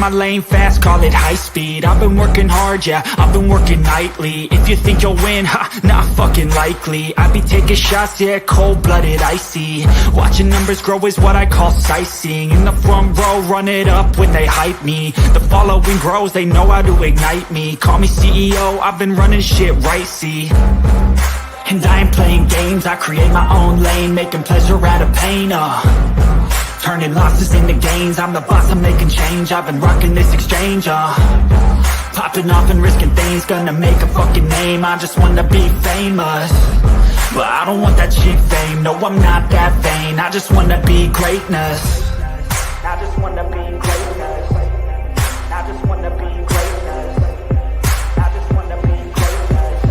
my lane fast, call it high speed. I've been working hard, yeah, I've been working nightly. If you think you'll win, ha, not fucking likely. I be taking shots, yeah, cold-blooded, icy. Watching numbers grow is what I call sightseeing. In the front row, run it up when they hype me. The following grows, they know how to ignite me. Call me CEO, I've been running shit right, see. And I ain't playing games, I create my own lane, making pleasure out of pain, turning losses into gains, I'm the boss, I'm making change. I've been rocking this exchange, popping off and risking things, gonna make a fucking name. I just wanna be famous, but I don't want that cheap fame. No, I'm not that vain, I just wanna be greatness. I just wanna be greatness. I just wanna be greatness. I just wanna be greatness.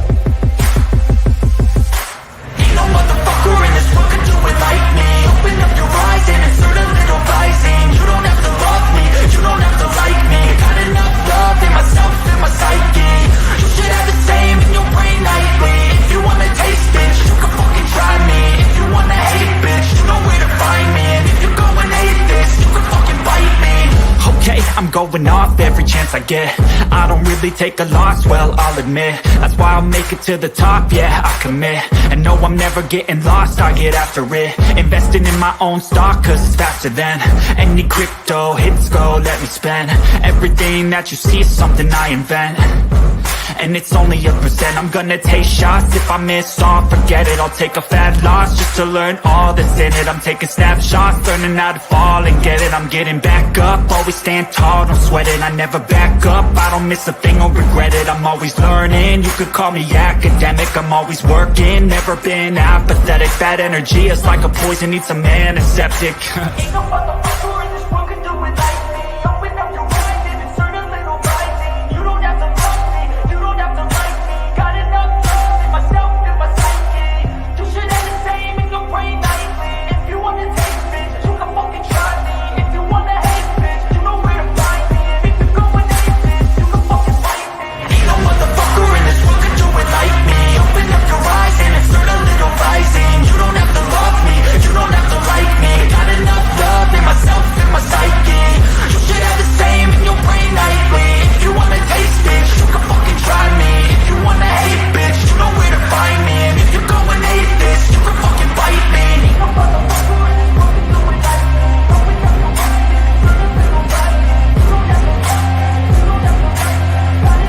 Ain't no motherfucker in this world can do it like me. Open up your eyes and insert a little rising. You don't have to love me, you don't have to like me. Got enough love in myself and my psyche. You should have the same in your brain nightly. If you wanna taste, bitch, you can fucking try me. If you wanna hate, bitch, you know where to find me. And if you're going hate this, you can fucking bite me. Okay, I'm going off every chance I get. I don't really take a loss, well, I'll admit. That's why I'll make it to the top, yeah, I commit. And no, I'm never getting lost, I get after it. Investing in my own stock, cause it's faster than any crypto hits go, let me spend. Everything that you see is something I invent, and it's only a percent. I'm gonna take shots, if I miss all, forget it. I'll take a fat loss just to learn all that's in it. I'm taking snapshots, learning how to fall and get it. I'm getting back up, always stand tall, don't sweat it. I never back up, I don't miss a thing or regret it. I'm always learning, you could call me academic. I'm always working, never been apathetic. Bad energy is like a poison, needs some antiseptic. Ain't no motherfucker in this world can do it like me. Open up your eyes and insert a little rising. You don't have to love me, you don't have to like me. Got enough love in myself and my psyche. You should have the same in your brain nightly. If you wanna taste, bitch, you can fucking try me. If you wanna hate, bitch, you know where to find me. And if you're going hate, bitch, you can fucking fight me. Ain't no motherfucker in this world can do it like me. Open up your eyes and insert a little rising. You don't have to love me, you don't have to like me. Got enough love in myself and my psyche. You should have the same in your brain nightly. If you wanna taste, bitch, you can fucking try me. If you wanna hate, bitch, you know where to find me. And if you're going hate this, you can fucking bite me. Ain't no motherfucker in this world can do it like me. Open up your eyes and insert a little rising. You don't have to love me, you don't have to like me. Got enough love in myself.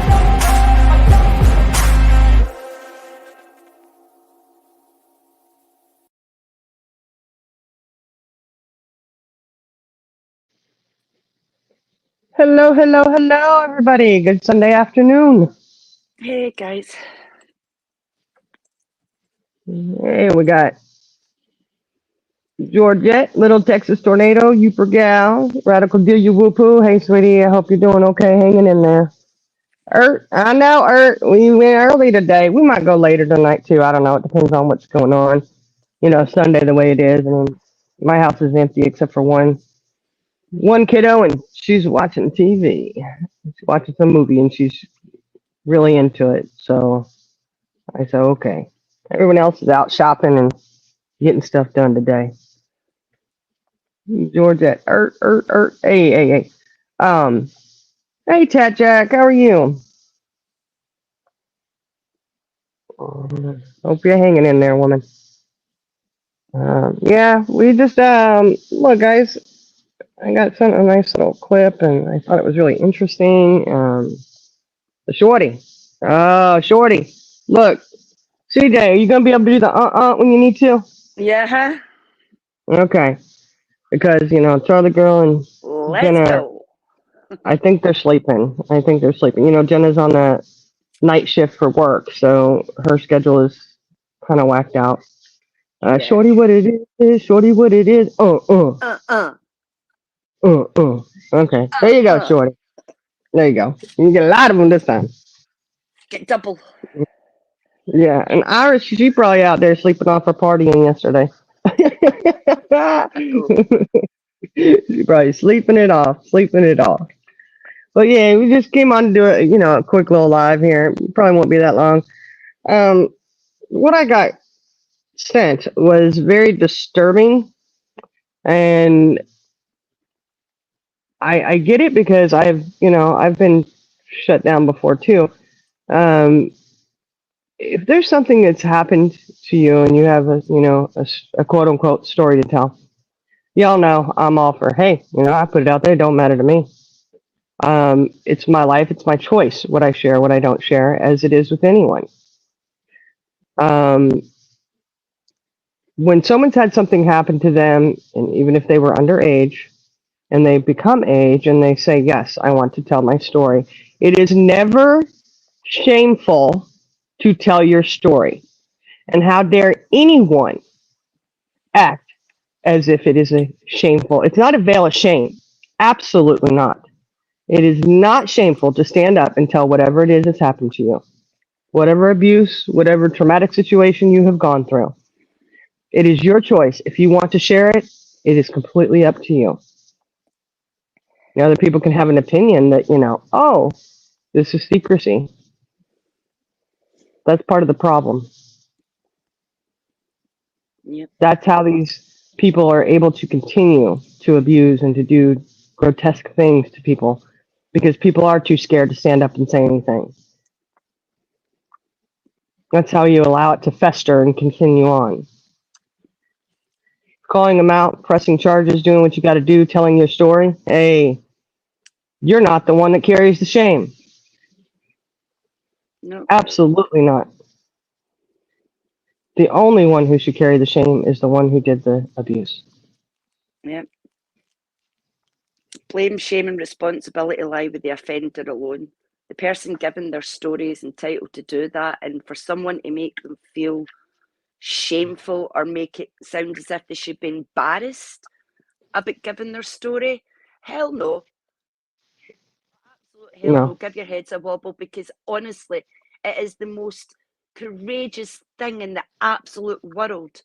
Hello, hello, hello, everybody. Good Sunday afternoon. Hey guys. Hey, we got Georgette, Little Texas Tornado, Youper Gal, Radical Do You Woo Poo. Hey, sweetie, I hope you're doing okay, hanging in there. I know, we went early today. We might go later tonight, too. I don't know. It depends on what's going on. You know, Sunday the way it is. I mean, my house is empty except for one kiddo, and she's watching TV. She's watching some movie, and she's really into it. So I said, okay. Everyone else is out shopping and getting stuff done today. Georgette, hey. Hey, Tat Jack, how are you? Hope you're hanging in there, woman. Yeah, we just, look, guys, I got sent a nice little clip, and I thought it was really interesting. The Shorty. Oh, Shorty. Look, CJ, are you going to be able to do the when you need to? Yeah. Okay. Because, you know, Charlie Girl and Let's Jenna, go. I think they're sleeping. You know, Jenna's on the night shift for work, so her schedule is kind of whacked out. Yeah. Shorty, what it is. Shorty, what it is. Okay. There you go, Shorty. There you go. You get a lot of them this time. Get double. Yeah, and Iris, she probably out there sleeping off her partying yesterday. She probably sleeping it off. But yeah, we just came on to do a, you know, a quick little live here. Probably won't be that long. What I got sent was very disturbing, and I get it because I've been shut down before too. Um, if there's something that's happened to you and you have a quote unquote story to tell, y'all know I'm all for, hey, I put it out there. It don't matter to me. It's my life. It's my choice what I share, what I don't share, as it is with anyone. Um, when someone's had something happen to them, and even if they were underage, and they become age and they say, yes, I want to tell my story, it is never shameful to tell your story. And how dare anyone act as if it is a shameful? It's not a veil of shame. Absolutely not. It is not shameful to stand up and tell whatever it is that's happened to you, whatever abuse, whatever traumatic situation you have gone through. It is your choice. If you want to share it, it is completely up to you. Other people can have an opinion that, oh, this is secrecy. That's part of the problem. Yep. That's how these people are able to continue to abuse and to do grotesque things to people because people are too scared to stand up and say anything. That's how you allow it to fester and continue on. Calling them out, pressing charges, doing what you got to do, telling your story. Hey, you're not the one that carries the shame. No. Absolutely not. The only one who should carry the shame is the one who did the abuse. Yep. Blame, shame, and responsibility lie with the offender alone. The person given their story is entitled to do that, and for someone to make them feel shameful or make it sound as if they should be embarrassed about giving their story, hell no. Absolute hell no. No. Give your heads a wobble, because honestly, it is the most courageous thing in the absolute world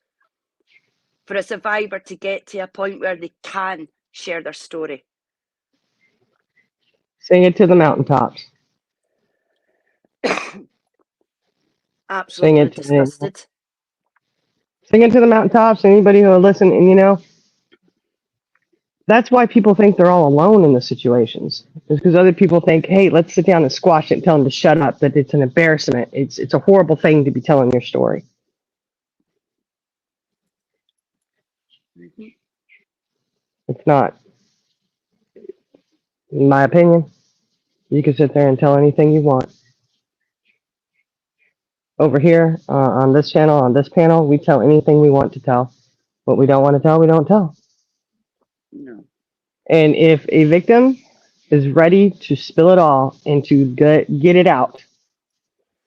for a survivor to get to a point where they can share their story. Sing it to the mountaintops. Sing Absolutely it to disgusted. sing it to the mountaintops. Anybody who will listen, and that's why people think they're all alone in the situations. It's because other people think, hey, let's sit down and squash it and tell them to shut up. That it's an embarrassment. It's a horrible thing to be telling your story. Mm-hmm. It's not, in my opinion. You can sit there and tell anything you want. Over here on this channel, on this panel, we tell anything we want to tell. What we don't want to tell, we don't tell. No. And if a victim is ready to spill it all and to get it out,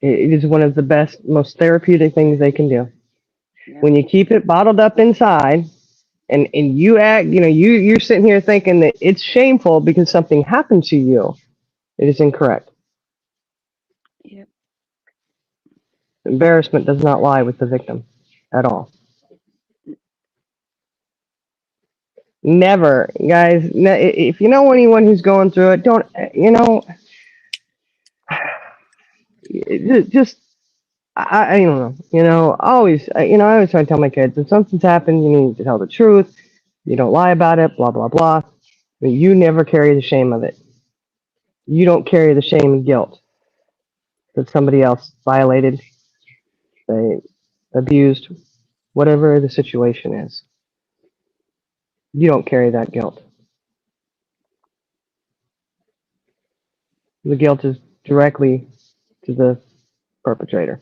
it is one of the best, most therapeutic things they can do. Yep. When you keep it bottled up inside and you act, you're sitting here thinking that it's shameful because something happened to you, it is incorrect. Yep. Embarrassment does not lie with the victim at all. Never, guys. If you know anyone who's going through it, don't, just, I don't know, always, I always try to tell my kids, if something's happened, you need to tell the truth. You don't lie about it, blah, blah, blah. But you never carry the shame of it. You don't carry the shame and guilt that somebody else violated, they abused, whatever the situation is. You don't carry that guilt. The guilt is directly to the perpetrator.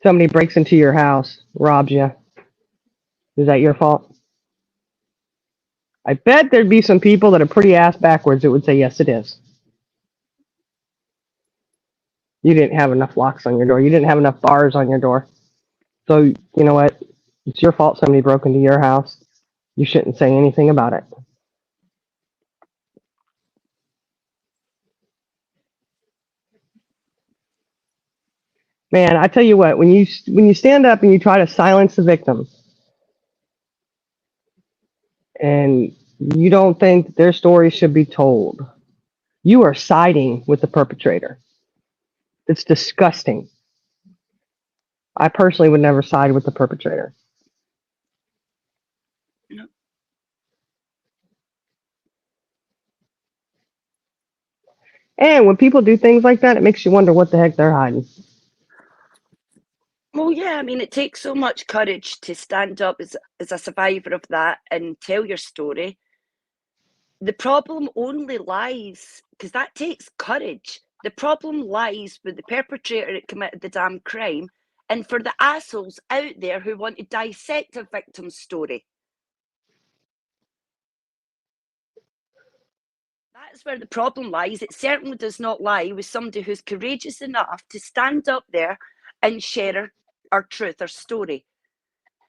Somebody breaks into your house, robs you. Is that your fault? I bet there'd be some people that are pretty ass backwards that would say, yes, it is. You didn't have enough locks on your door. You didn't have enough bars on your door. So, you know what? It's your fault somebody broke into your house. You shouldn't say anything about it. Man, I tell you what, when you stand up and you try to silence the victim and you don't think that their story should be told, you are siding with the perpetrator. It's disgusting. I personally would never side with the perpetrator. And when people do things like that, it makes you wonder what the heck they're hiding. Well, yeah, I mean, it takes so much courage to stand up as a survivor of that and tell your story. The problem only lies, because that takes courage. The problem lies with the perpetrator that committed the damn crime and for the assholes out there who want to dissect a victim's story. That's where the problem lies. It certainly does not lie with somebody who's courageous enough to stand up there and share our truth, our story.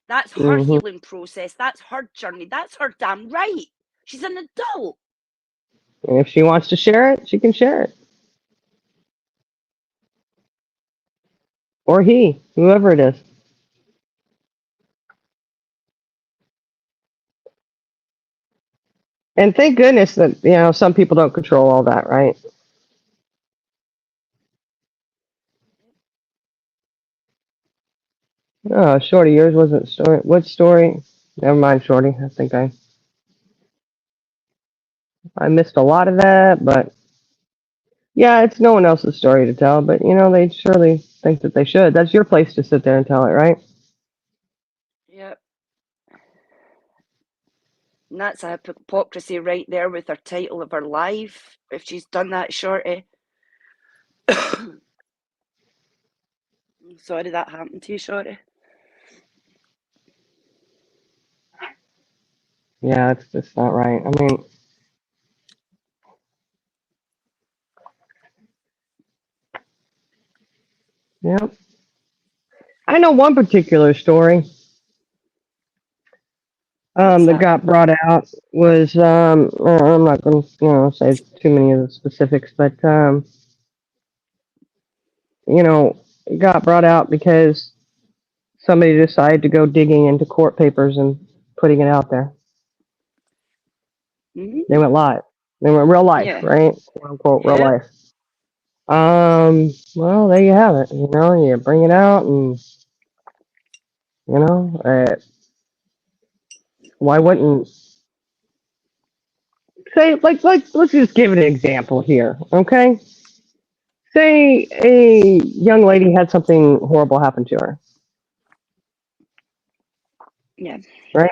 That's her Hmm. healing process. That's her journey. That's her damn right. She's an adult. And if she wants to share it, she can share it. Or he, whoever it is. And thank goodness that, some people don't control all that, right? Oh, Shorty, yours wasn't story. What story? Never mind, Shorty. I think I missed a lot of that, but yeah, it's no one else's story to tell. But they surely think that they should. That's your place to sit there and tell it, right? Yep. And that's a hypocrisy right there with her title of her life. If she's done that, Shorty. Sorry that happened to you, Shorty. Yeah, it's just not right. I mean, yeah. I know one particular story What's that that? got brought out was I'm not going to say too many of the specifics, but it got brought out because somebody decided to go digging into court papers and putting it out there. They went live. They went real life, Yeah. right? Quote unquote real Yep. life. Well, there you have it. You bring it out, and why wouldn't say like let's just give an example here, okay? Say a young lady had something horrible happen to her, Yeah. right?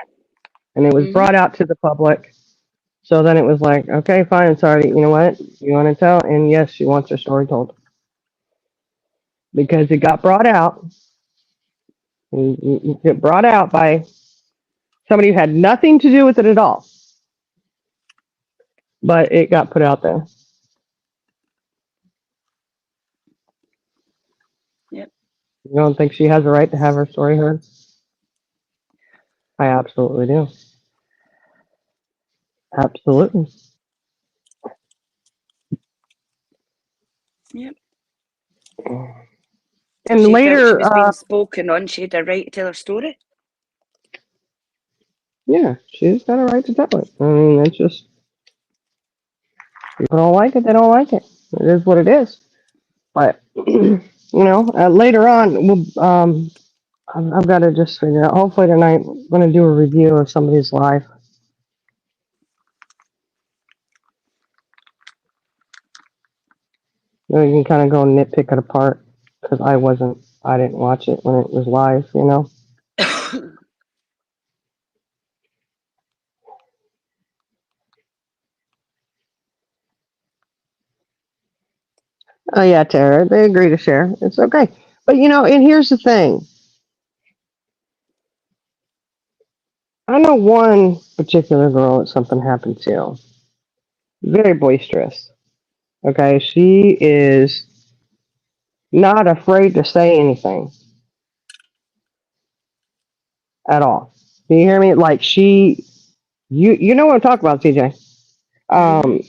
And it was brought out to the public. So then it was like, okay, fine, sorry. You know what? You want to tell? And yes, she wants her story told because it got brought out. It got brought out by somebody who had nothing to do with it at all, but it got put out there. Yep. You don't think she has a right to have her story heard? I absolutely do. Absolutely. Yep. If And she felt she later, was being spoken on, she had a right to tell her story. yeah, she's got a right to tell it. I mean, it's just people don't like it, they don't like it. It is what it is. But later on, I've got to just figure out. Hopefully tonight, I'm going to do a review of somebody's life. You can kind of go and nitpick it apart because I didn't watch it when it was live. Oh yeah, Tara, they agree to share. It's okay. But and here's the thing. I know one particular girl that something happened to. Very boisterous. Okay, she is not afraid to say anything at all. Do you hear me? Like you know what I'm talking about, TJ. Um,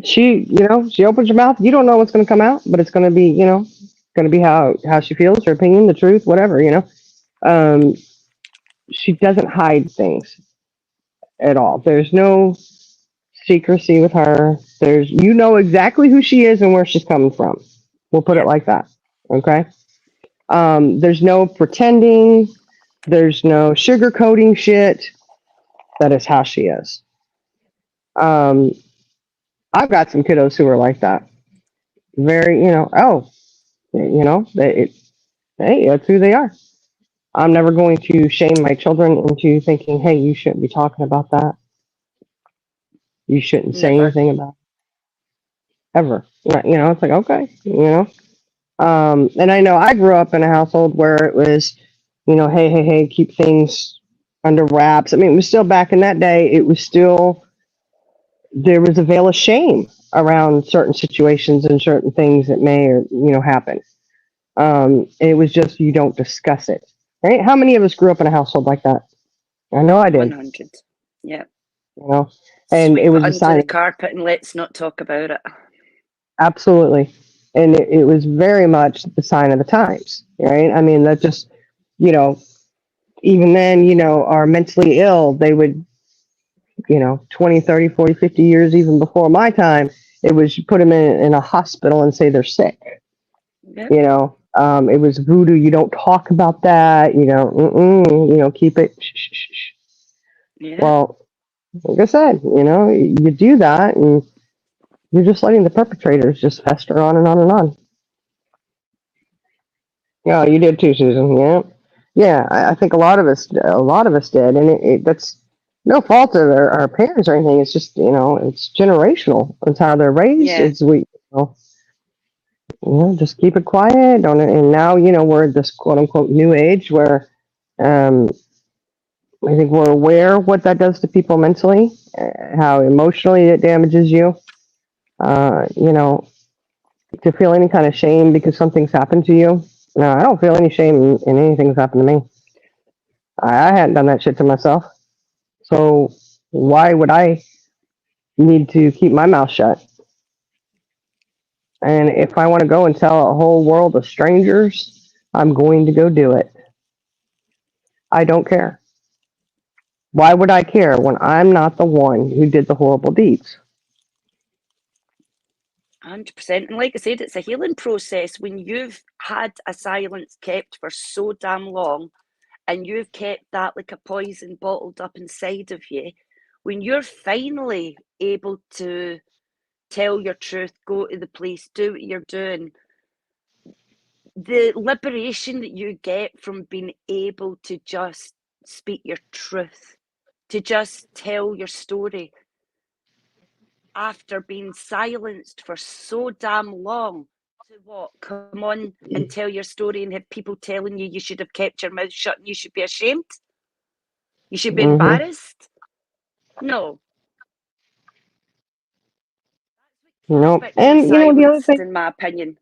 she opens her mouth. You don't know what's going to come out, but it's going to be, going to be how she feels, her opinion, the truth, whatever. Um, she doesn't hide things at all. There's no secrecy with her. You know exactly who she is and where she's coming from. We'll put it Yep. like that. Okay. There's no pretending. There's no sugarcoating shit. That is how she is. Um, I've got some kiddos who are like that. Very, oh, they, hey, that's who they are. I'm never going to shame my children into thinking, hey, you shouldn't be talking about that. You shouldn't say Never. anything about it, ever. It's like, okay, and I know I grew up in a household where it was, hey, hey, hey, keep things under wraps. I mean, it was still back in that day, it was still, there was a veil of shame around certain situations and certain things that may or, happen. It was just, you don't discuss it, right? How many of us grew up in a household like that? I know I did, 100. Yeah. you know, and it Sweep it was a under the sign, carpet and let's not talk about it. absolutely. And it was very much the sign of the times, right? I mean, that just, you know, even then, are mentally ill, they would, 20, 30, 40, 50 years even before my time, it was you put them in a hospital and say they're sick. Yep. It was voodoo. You don't talk about that. Keep it. Shh, shh, shh, shh. Yeah. Well, like I said, you do that and you're just letting the perpetrators just fester on and on and on. Yeah, you did too, Susan. Yeah, yeah. I think a lot of us did, and that's no fault of our parents or anything. It's just it's generational. It's how they're raised. Yeah. It's just keep it quiet. Don't. And now we're at this quote unquote new age where um, I think we're aware what that does to people mentally, how emotionally it damages you. You know, to feel any kind of shame because something's happened to you. No, I don't feel any shame in anything that's happened to me. I hadn't done that shit to myself. So why would I need to keep my mouth shut? And if I want to go and tell a whole world of strangers, I'm going to go do it. I don't care. Why would I care when I'm not the one who did the horrible deeds? 100%. And like I said, it's a healing process when you've had a silence kept for so damn long and you've kept that like a poison bottled up inside of you. When you're finally able to tell your truth, go to the police, do what you're doing, the liberation that you get from being able to just speak your truth, to just tell your story after being silenced for so damn long, to what, come on and tell your story and have people telling you you should have kept your mouth shut and you should be ashamed, you should be Hmm. embarrassed. No, respect for And the other silenced, thing, in my opinion.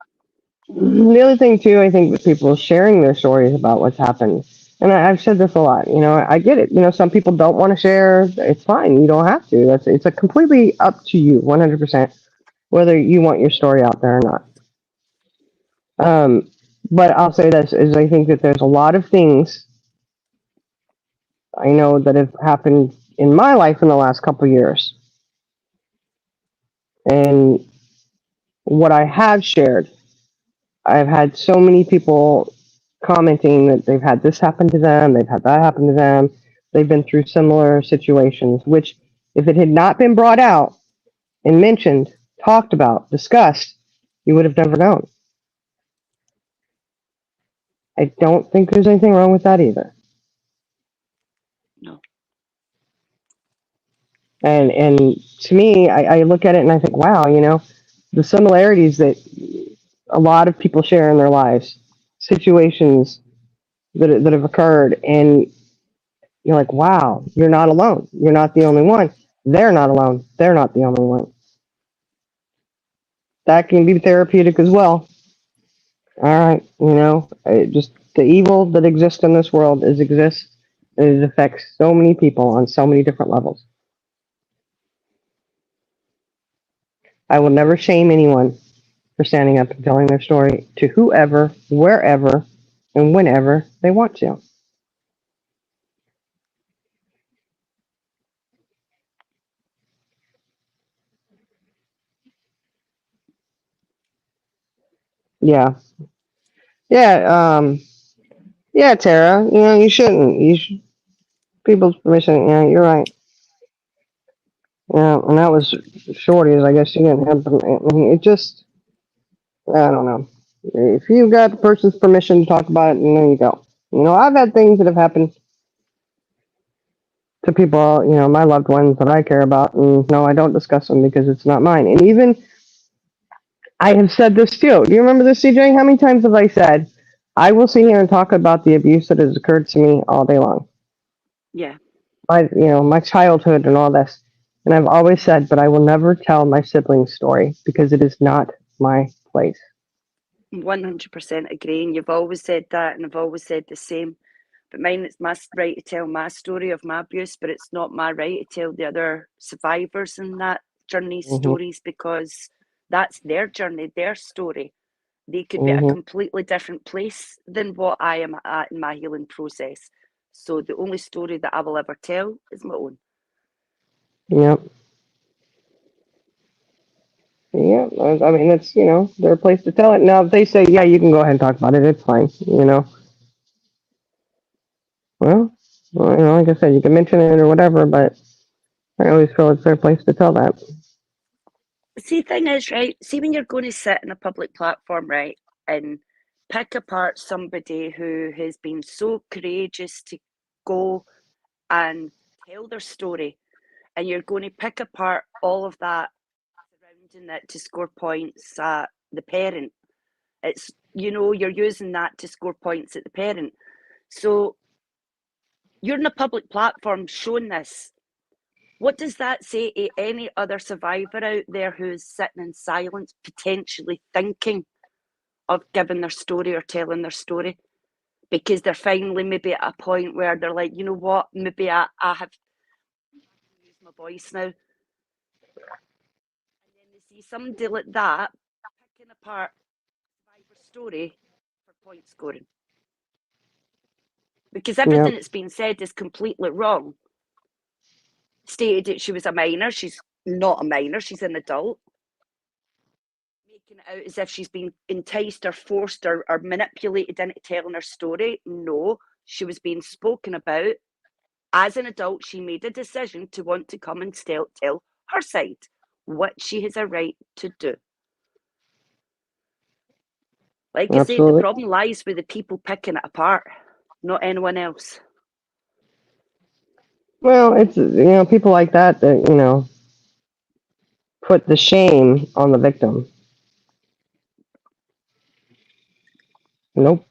too, I think that people sharing their stories about what's happened. And I've said this a lot. I get it. Some people don't want to share. It's fine. You don't have to. It's a completely up to you, 100%, whether you want your story out there or not. Um, but I'll say this: is I think that there's a lot of things I know that have happened in my life in the last couple of years, and what I have shared. I've had so many people commenting that they've had this happen to them, they've had that happen to them, they've been through similar situations, which, if it had not been brought out and mentioned, talked about, discussed, you would have never known. I don't think there's anything wrong with that either. No. And to me, I look at it and I think, wow, the similarities that a lot of people share in their lives, situations that have occurred, and you're like, wow, you're not alone. You're not the only one. They're not alone. They're not the only one. That can be therapeutic as well. All right, just the evil that exists in this world exists, and it affects so many people on so many different levels. I will never shame anyone for standing up and telling their story to whoever, wherever, and whenever they want to. Yeah, yeah, yeah, Tara. You shouldn't. People's permission. Yeah, you're right. Yeah, and that was Shorty's. I guess she didn't have. It just, I don't know. If you got the person's permission to talk about it, and there you go. I've had things that have happened to people, my loved ones that I care about, and no, I don't discuss them because it's not mine. And even I have said this too. Do you remember this, CJ? How many times have I said, I will sit here and talk about the abuse that has occurred to me all day long? Yeah, My childhood and all this. And I've always said, but I will never tell my siblings' story because it is not my place. 100% agree. And you've always said that, and I've always said the same. But mine, it's my right to tell my story of my abuse, but it's not my right to tell the other survivors in that journey's Hmm. stories, because that's their journey, their story. They could be at a Hmm. completely different place than what I am at in my healing process. So the only story that I will ever tell is my own. Yep. Yeah. I mean, it's, their place to tell it. Now, if they say, yeah, you can go ahead and talk about it, it's fine. Well, like I said, you can mention it or whatever, but I always feel it's their place to tell that. See, thing is, right? See, when you're going to sit in a public platform, right, and pick apart somebody who has been so courageous to go and tell their story, and you're going to pick apart all of that surrounding it to score points at the parent. It's, you're using that to score points at the parent. So you're in a public platform showing this. What does that say to any other survivor out there who's sitting in silence, potentially thinking of giving their story or telling their story? Because they're finally maybe at a point where they're like, you know what, maybe I have used my voice now. And then they see somebody like that picking apart survivor's story for point scoring. Because Yeah. everything that's been said is completely wrong. Stated that she was a minor. She's not a minor, she's an adult. Making it out as if she's been enticed or forced or manipulated into telling her story. No, she was being spoken about. As an adult, she made a decision to want to come and tell her side, what she has a right to do. Like I say, the Absolutely. problem lies with the people picking it apart, not anyone else. Well, it's, people like that, put the shame on the victim. Nope.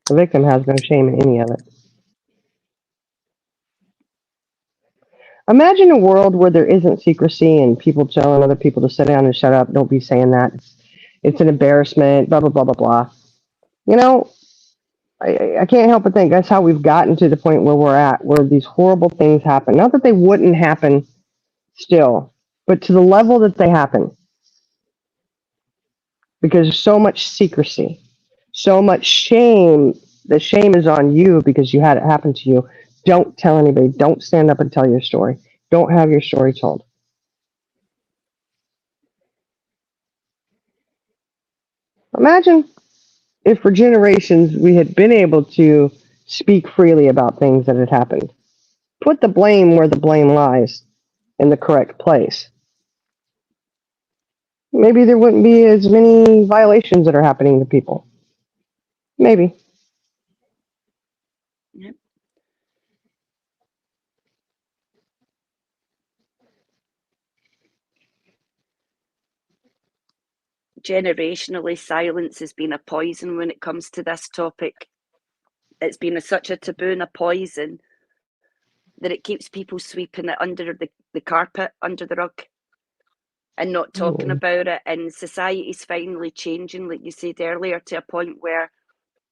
The victim has no shame in any of it. Imagine a world where there isn't secrecy and people telling other people to sit down and shut up. Don't be saying that. It's an embarrassment. Blah blah blah blah blah. You know, I can't help but think that's how we've gotten to the point where we're at, where these horrible things happen. Not that they wouldn't happen still, but to the level that they happen, because there's so much secrecy, so much shame. The shame is on you because you had it happen to you. Don't tell anybody. Don't stand up and tell your story. Don't have your story told. Imagine if for generations we had been able to speak freely about things that had happened. Put the blame where the blame lies, in the correct place. Maybe there wouldn't be as many violations that are happening to people. Maybe. Yep. Generationally, silence has been a poison when it comes to this topic. It's been such a taboo and a poison that it keeps people sweeping it under the carpet, under the rug, and not talking Mm. about it. And society's finally changing, like you said earlier, to a point where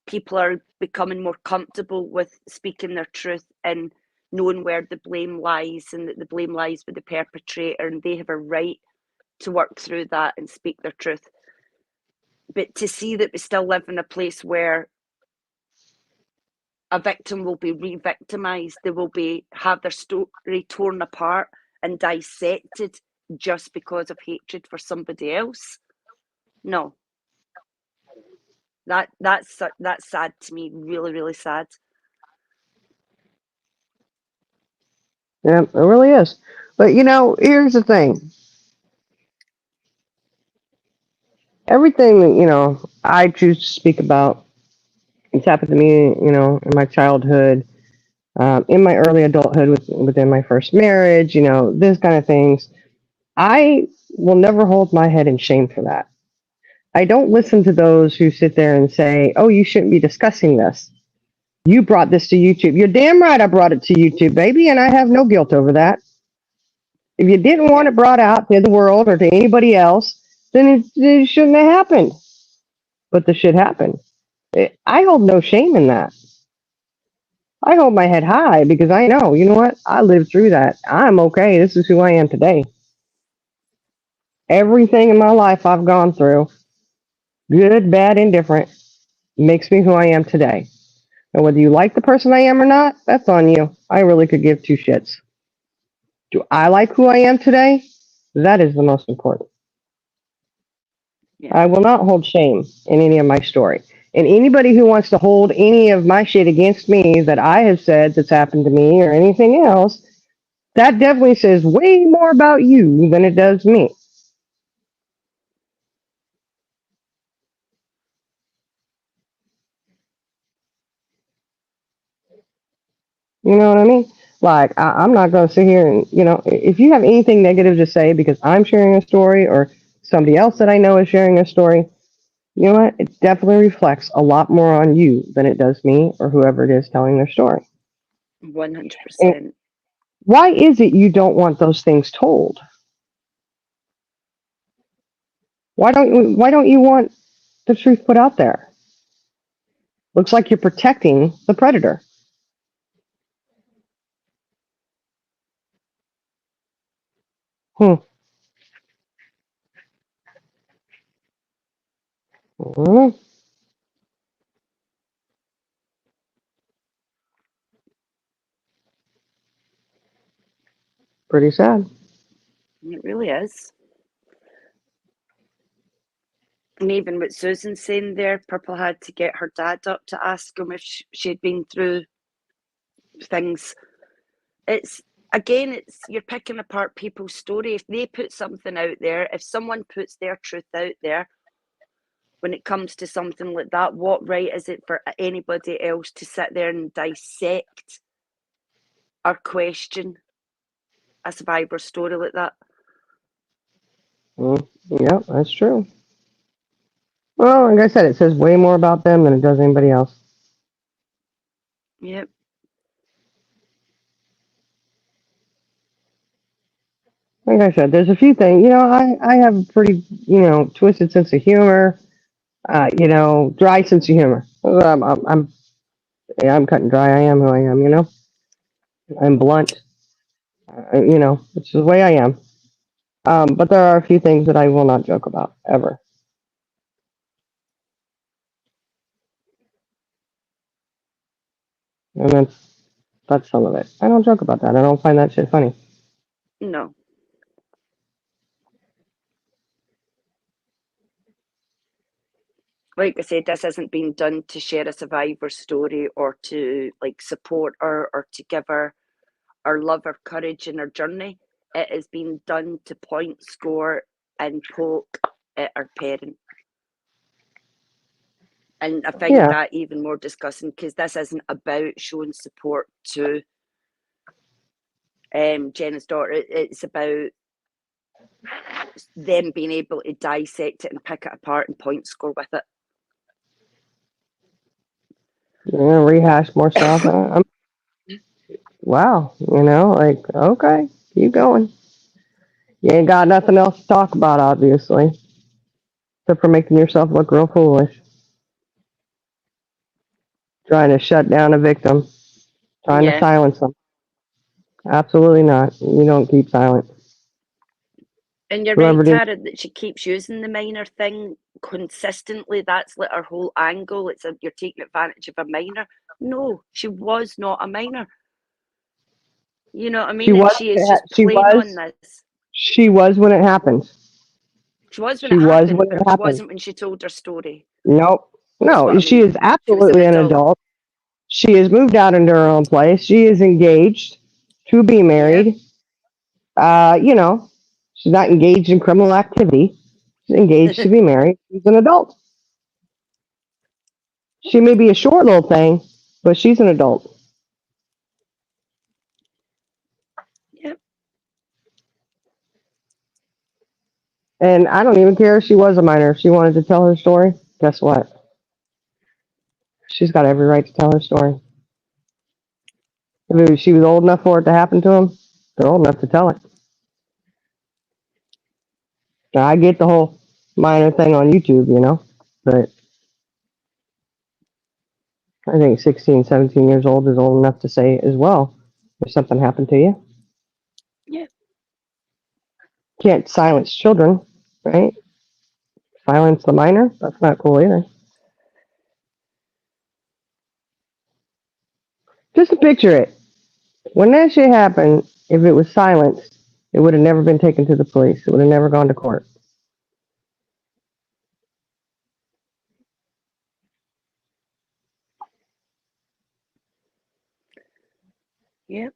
people are becoming more comfortable with speaking their truth and knowing where the blame lies, and that the blame lies with the perpetrator, and they have a right to work through that and speak their truth. But to see that we still live in a place where a victim will be re-victimized, they will be have their story torn apart and dissected just because of hatred for somebody else. No, that's sad to me. Really, really sad. Yeah, it really is. But here's the thing. Everything that I choose to speak about, it's happened to me, in my childhood, in my early adulthood, within my first marriage, this kind of things. I will never hold my head in shame for that. I don't listen to those who sit there and say, "Oh, you shouldn't be discussing this. You brought this to YouTube." You're damn right I brought it to YouTube, baby, and I have no guilt over that. If you didn't want Yeah. it brought out to the world or to anybody else, then it shouldn't have happened. But the shit happened. I hold no shame in that. I hold my head high because I know, you know what? I lived through that. I'm okay. This is who I am today. Everything in my life I've gone through, good, bad, indifferent, makes me who I am today. And whether you like the person I am or not, that's on you. I really could give two shits. Do I like who I am today? That is the most important. Yeah. I will not hold shame in any of my story. And anybody who wants to hold any of my shit against me that I have said that's happened to me or anything else, that definitely says way more about you than it does me. You know what I mean? Like, I'm not going to sit here and, if you have anything negative to say because I'm sharing a story or somebody else that I know is sharing a story, you know what? It definitely reflects a lot more on you than it does me or whoever it is telling their story. And 100%. why is it you don't want those things told? Why don't you want the truth put out there? Looks like you're protecting the predator. Hmm. Mm, pretty sad. It really is. And even what Susan's saying there, Purple had to get her dad up to ask him if she'd been through things. It's again, it's you're picking apart people's story. If they put something out there, if someone puts their truth out there, when it comes to something like that, what right is it for anybody else to sit there and dissect or question a survivor story like that? Yeah, that's true. Well, like I said, it says way more about them than it does anybody else. Yep. Like I said, there's a few things. I have a pretty, twisted sense of humor. Dry sense of humor. I'm cut and dry. I am who I am. I'm blunt. It's the way I am. But there are a few things that I will not joke about ever, and that's some of it. I don't joke about that. I don't find that shit funny. No. Like I said, this isn't being done to share a survivor story or to like support her or to give her our love, our courage in our journey. It is being done to point, score, and poke at our parent. And I find Yeah, that even more disgusting because this isn't about showing support to Jenna's daughter. It's about them being able to dissect it and pick it apart and point score with rehash more stuff. Wow. Like okay, keep going. You ain't got nothing else to talk about, obviously, except for making yourself look real foolish, trying to shut down a victim, it. trying to Yeah. silence them. Absolutely not. You don't keep silent. And you're right, Whoever it is. Tara, that she keeps using the minor thing consistently. That's like her whole angle. You're taking advantage of a minor. No, she was not a minor. You know what I She mean? And was. she is just She playing on was. this. She was when it happened. She was when She it was happened, when it but she happened. wasn't when she told her story. Nope. That's what No, I she mean. is She was an absolutely an adult. adult. She has moved out into her own place. She is engaged. to be married. You know, she's not engaged in criminal activity. She's engaged to be married. She's an adult. She may be a short little thing, but she's an adult. Yep. And I don't even care if she was a minor. If she wanted to tell her story, guess what? She's got every right to tell her story. If she was old enough for it to happen to him, they're old enough to tell it. Now, I get the whole minor thing on YouTube, you know, but I think 16, 17 years old is old enough to say as well if something happened to you. Yeah. Can't silence children, right? Silence the minor? That's not cool either. Just to picture it. When that shit happened, if it was silenced, it would have never been taken to the police. It would have never gone to court. Yeah.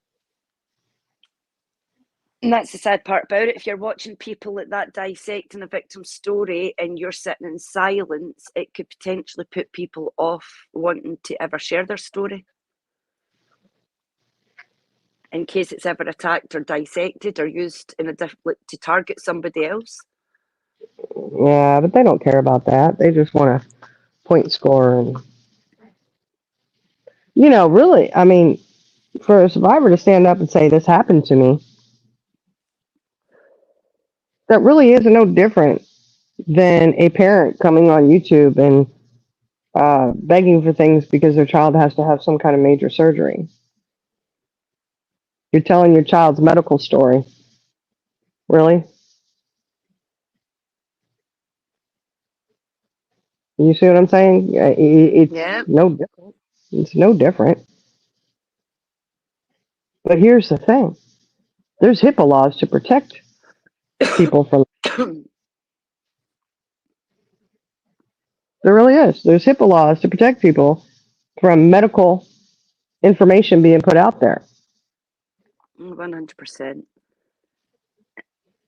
And that's the sad part about it. If you're watching people like that dissecting a victim's story and you're sitting in silence, it could potentially put people off wanting to ever share their story in case it's ever attacked or dissected or used in a to target somebody else. Yeah, but they don't care about that. They just want to point score and, you know, really, I mean, for a survivor to stand up and say this happened to me, that really is no different than a parent coming on YouTube and begging for things because their child has to have some kind of major surgery. You're telling your child's medical story. Really? You see what I'm saying? It's Yeah. no different. It's no different. But here's the thing. There's HIPAA laws to protect people from. There really is. There's HIPAA laws to protect people from medical information being put out there. 100%.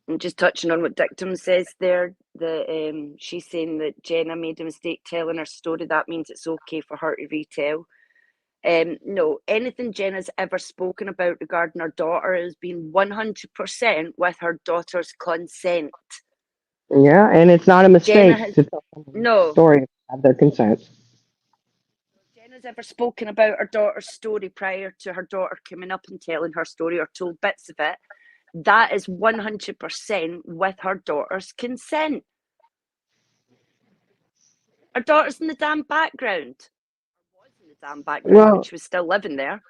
And just touching on what Dictum says there, she's saying that Jenna made a mistake telling her story. That means it's okay for her to retell. No, anything Jenna's ever spoken about regarding her daughter has been 100% with her daughter's consent. Yeah, and it's not a Jenna mistake has to tell someone no. a story and have their consent. Jenna's ever spoken about her daughter's story prior to her daughter coming up and telling her story or told bits of it. That is 100% with her daughter's consent. Her daughter's in the damn background. Or was in the damn background when Well, she was still living there.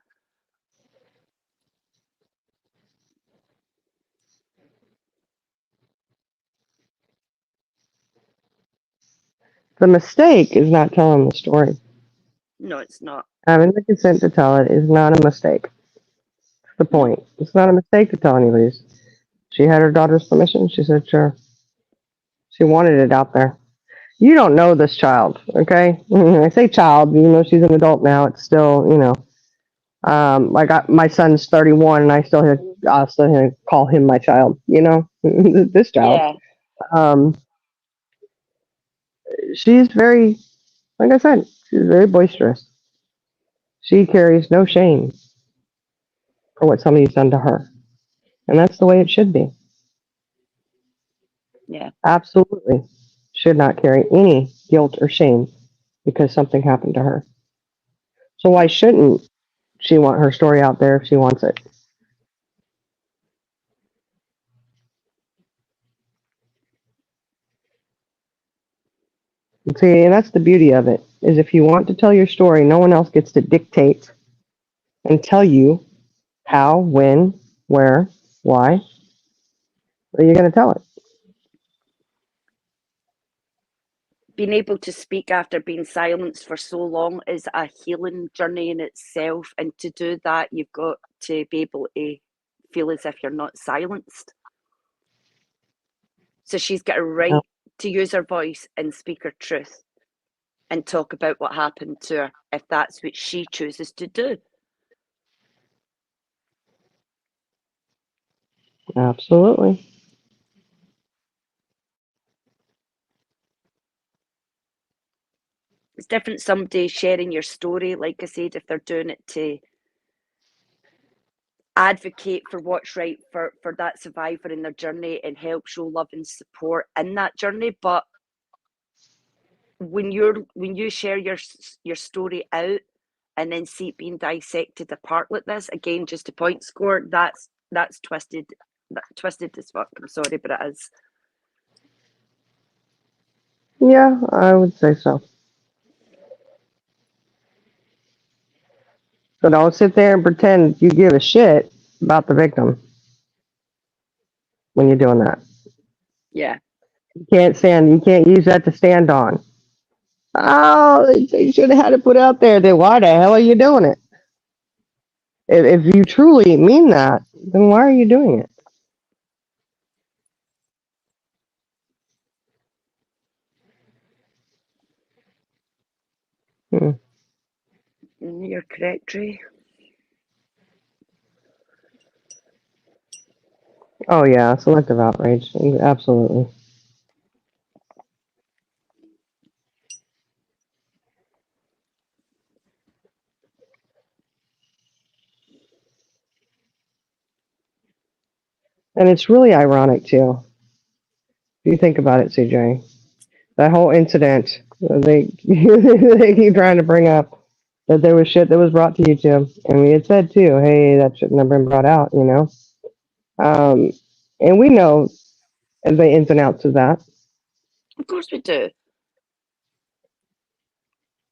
the mistake is not telling the story. No, it's not. Having the consent to tell it is not a mistake. That's the No. point. It's not a mistake to tell anybody's. She had her daughter's permission. She said, sure. She wanted it out there. You don't know this child, okay? I say child, even though she's an adult now, it's still, you know, my son's 31, and I still call him my child, you know, this child. Yeah. Um, she's very, like I said, she's very boisterous. She carries no shame for what somebody's done to her, and that's the way it should be. Yeah. Absolutely, should not carry any guilt or shame because something happened to her. So why shouldn't she want her story out there if she wants it? See, and that's the beauty of it, is if you want to tell your story, no one else gets to dictate and tell you how, when, where, why. Are you going to tell it? Being able to speak after being silenced for so long is a healing journey in itself. And to do that, you've got to be able to feel as if you're not silenced. So she's got a right to use her voice and speak her truth and talk about what happened to her if that's what she chooses to do. Absolutely. It's different somebody sharing your story, like I said, if they're doing it to advocate for what's right for that survivor in their journey and help show love and support in that journey. But when you share your story out and then see it being dissected apart like this, again, just a point score, that's twisted. Twisted as fuck. I'm sorry, but it is. Yeah, I would say so. So don't sit there and pretend you give a shit about the victim when you're doing that. Yeah. You can't use that to stand on. Oh, they should have had it put out there. Then why the hell are you doing it? If you truly mean that, then why are you doing it? Hmm. You're correct, Ray. Oh yeah, selective outrage. Absolutely. And it's really ironic too. If you think about it, CJ, that whole incident, they they keep trying to bring up that there was shit that was brought to YouTube, and we had said too, hey, that shouldn't have been brought out, you know. Um, and we know the ins and outs of that. Of course we do.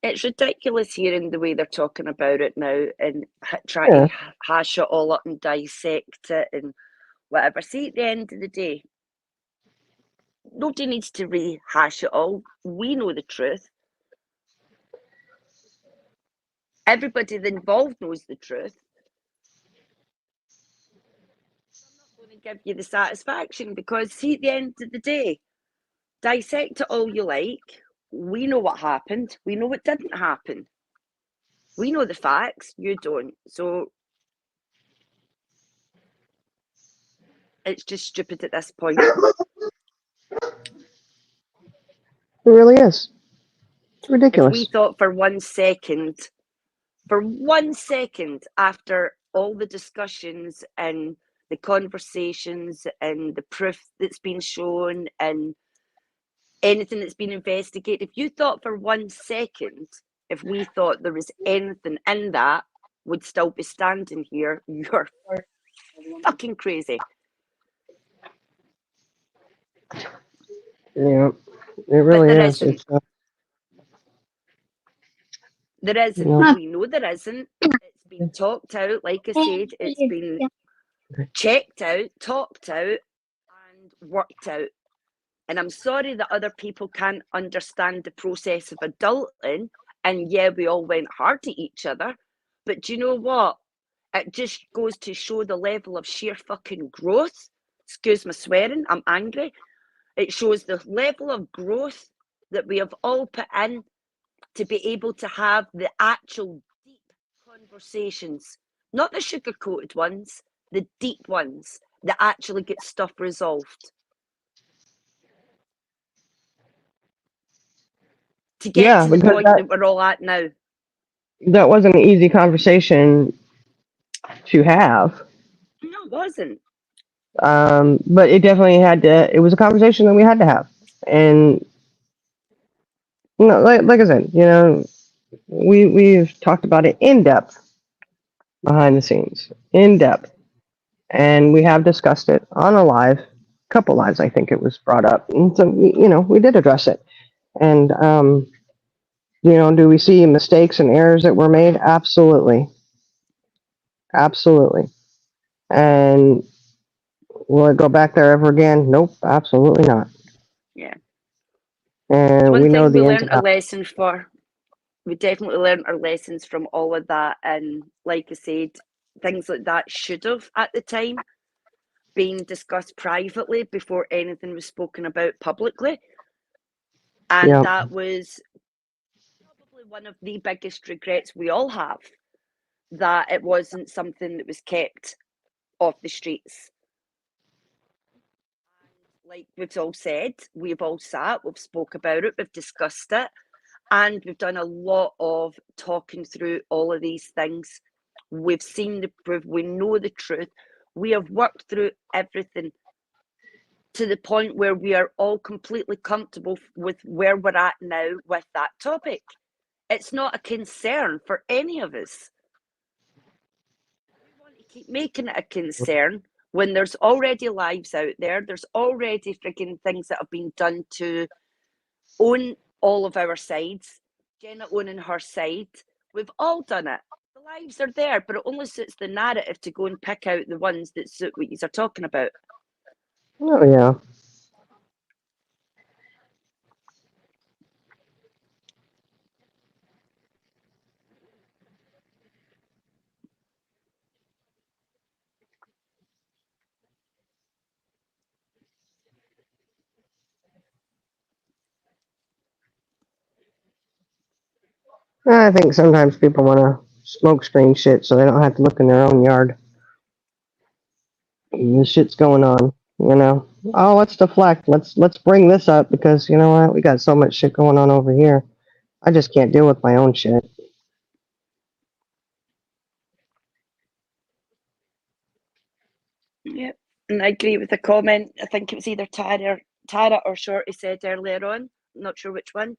It's ridiculous hearing the way they're talking about it now and try to Yeah, hash it all up and dissect it and whatever. See, at the end of the day, nobody needs to rehash it all. We know the truth. Everybody involved knows the truth. I'm not going to give you the satisfaction because, see, at the end of the day, dissect it all you like. We know what happened. We know what didn't happen. We know the facts. You don't. So it's just stupid at this point. it really is. It's If we ridiculous. thought for 1 second after all the discussions and the conversations and the proof that's been shown and anything that's been investigated, if you thought for 1 second, if we thought there was anything in that would still be standing here, you're fucking crazy. Yeah, it But really there is. isn't. There You isn't. know, We know there isn't. It's been talked out, like I said, it's been checked out, talked out, and worked out. And I'm sorry that other people can't understand the process of adulting. And yeah, we all went hard at each other. But do you know what? It just goes to show the level of sheer fucking growth. Excuse my swearing, I'm angry. It shows the level of growth that we have all put in to be able to have the actual deep conversations, not the sugar coated ones, the deep ones that actually get stuff resolved. To get yeah, to the because point that we're all at now. that wasn't an easy conversation to have. No, it wasn't. But it definitely had to. It was a conversation that we had to have, and like I said, we've talked about it in depth behind the scenes, in depth, and we have discussed it on a live, couple lives. I think it was brought up, and so we did address it. And do we see mistakes and errors that were made? Absolutely, absolutely. And will it go back there ever again? Nope, absolutely not. Yeah. It's And one we know thing we the ins learned and a outs. lesson for. We definitely learned our lessons from all of that. And like I said, things like that should have at the time been discussed privately before anything was spoken about publicly. And Yeah, that was probably one of the biggest regrets we all have, that it wasn't something that was kept off the streets. like we've all said, we've all sat, we've spoke about it, we've discussed it, and we've done a lot of talking through all of these things. We've seen the proof, we know the truth, we have worked through everything to the point where we are all completely comfortable with where we're at now with that topic. It's not a concern for any of us. We want to keep making it a concern when there's already lives out there, there's already freaking things that have been done to own all of our sides, Jenna owning her side. We've all done it. The lives are there, but it only suits the narrative to go and pick out the ones that suit what you are talking about. Oh yeah. I think sometimes people want to smoke screen shit so they don't have to look in their own yard. This shit's going on, you know. Oh, let's deflect. Let's bring this up because you know what? We got so much shit going on over here. I just can't deal with my own shit. Yep, and I agree with the comment. I think it was either Tara or Shorty said earlier on. I'm not sure which one,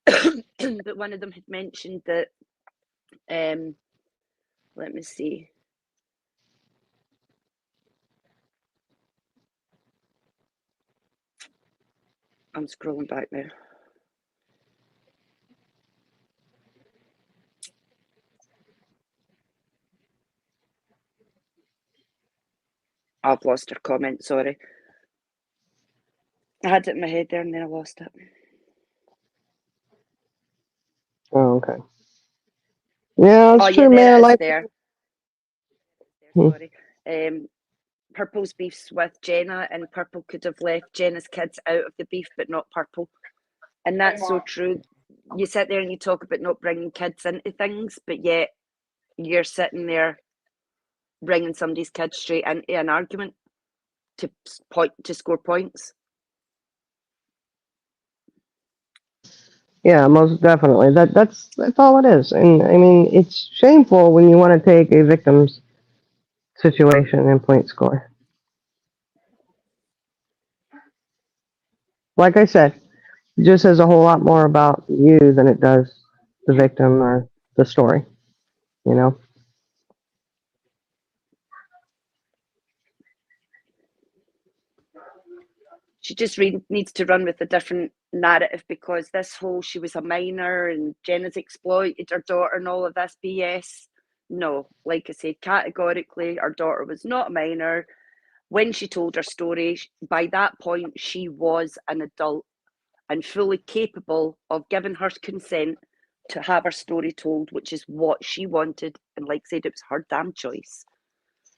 but one of them had mentioned that. Let me see. I'm scrolling back now. I've lost her comment, sorry. I had it in my head there and then I lost it. Oh, okay. Yeah, it's true, yeah, man. there it is Like, there. Hmm. Sorry. Purple's beefs with Jenna, and Purple could have left Jenna's kids out of the beef, but not Purple. And that's so true. You sit there and you talk about not bringing kids into things, but yet you're sitting there bringing somebody's kids straight into an argument to score points. Yeah, most definitely. That's all it is. And I mean, it's shameful when you want to take a victim's situation and point score. Like I said, it just says a whole lot more about you than it does the victim or the story. You know? She just needs to run with a different narrative, because this whole she was a minor and Jenna's exploited her daughter and all of this BS. No, like I said, categorically, our daughter was not a minor. When she told her story, by that point, she was an adult and fully capable of giving her consent to have her story told, which is what she wanted. And like I said, it was her damn choice.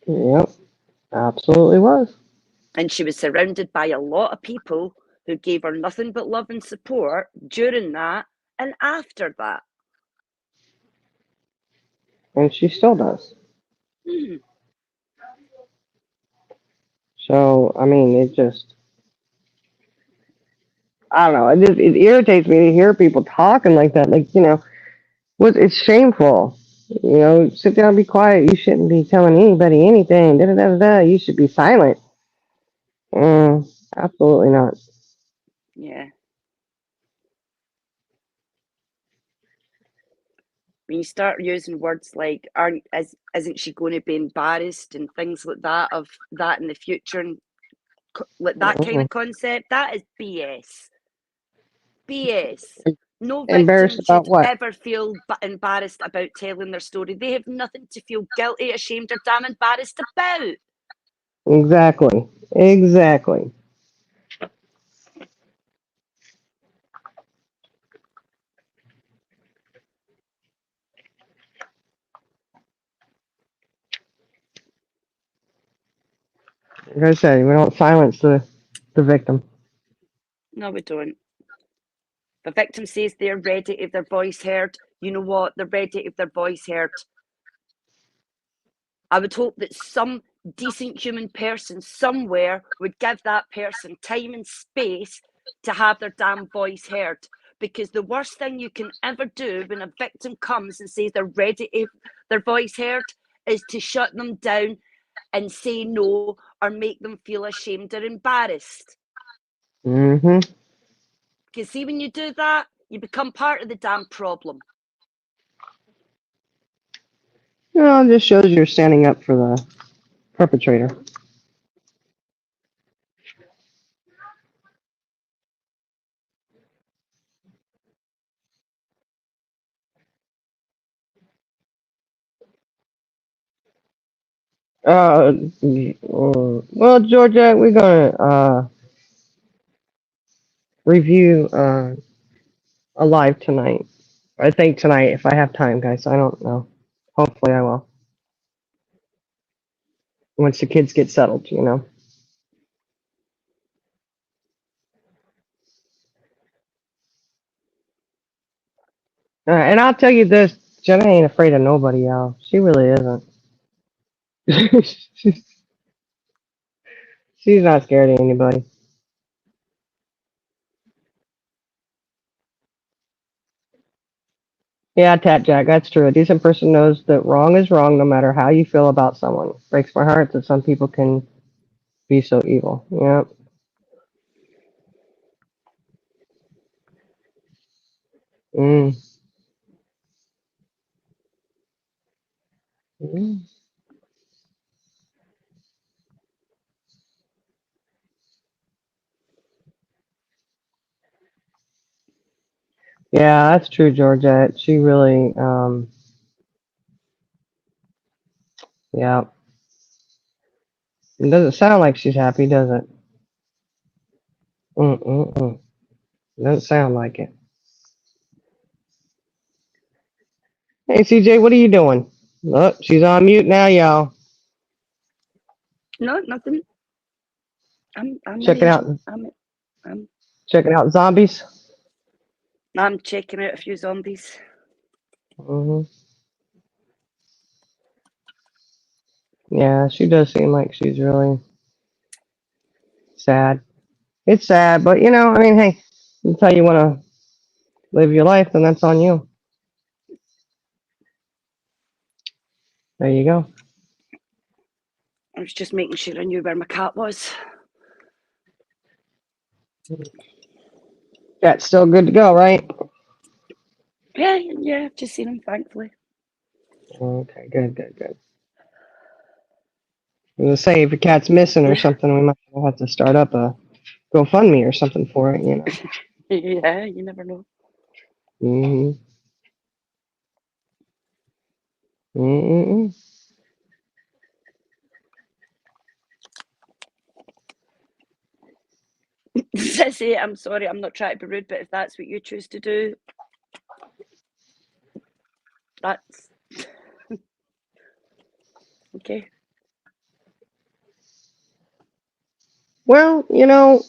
Yep, absolutely was. And she was surrounded by a lot of people who gave her nothing but love and support during that and after that. And she still does. Mm-hmm. So, I mean, it just, I don't know. It irritates me to hear people talking like that. Like, you know, it's shameful. You know, sit down and be quiet. You shouldn't be telling anybody anything. Da da da da. You should be silent. Absolutely not. Yeah. When you start using words like isn't she going to be embarrassed and things like that of that in the future, and like that kind Mm-mm. of concept, that is BS. BS. No Embarrassed victim about should what? ever feel embarrassed about telling their story. They have nothing to feel guilty, ashamed, or damn embarrassed about. Exactly. Exactly. Like I said, we don't silence the victim. No, we don't. The victim says they're ready to have their voice heard. You know what? They're ready to have their voice heard. I would hope that some decent human person somewhere would give that person time and space to have their damn voice heard. Because the worst thing you can ever do when a victim comes and says they're ready to have their voice heard is to shut them down and say no or make them feel ashamed or embarrassed. Mm-hmm. Because see, when you do that, you become part of the damn problem. It just shows you're standing up for the perpetrator. Well, Georgia, we're gonna review Alive tonight. I think tonight, if I have time, guys. I don't know. Hopefully, I will. Once the kids get settled, you know. And I'll tell you this: Jenna ain't afraid of nobody, y'all. She really isn't. She's not scared of anybody. Yeah, Tat Jack, that's true. A decent person knows that wrong is wrong no matter how you feel about someone. Breaks my heart that some people can be so evil. Yep. Mm. Mm. Yeah, that's true, Georgette. She really, yeah. It doesn't sound like she's happy, does it? Mm-mm-mm. Doesn't sound like it. Hey, CJ, what are you doing? Look, she's on mute now, y'all. No, nothing. I'm Checking out, arranging. I'm checking out zombies. I'm checking out a few zombies. Hmm. Yeah, she does seem like she's really sad. It's sad, but you know, I mean, hey, that's how you want to live your life, then that's on you. There you go. I was just making sure I knew where my cat was. That's still good to go, right? Yeah, I've just seen him, thankfully. Okay, good, good, good. I was gonna say if your cat's missing or something, we might have to start up a GoFundMe or something for it, you know. Yeah, you never know. Mm-hmm. Mm-mm. Sissy, I'm sorry, I'm not trying to be rude, but if that's what you choose to do, that's okay. Well, you know,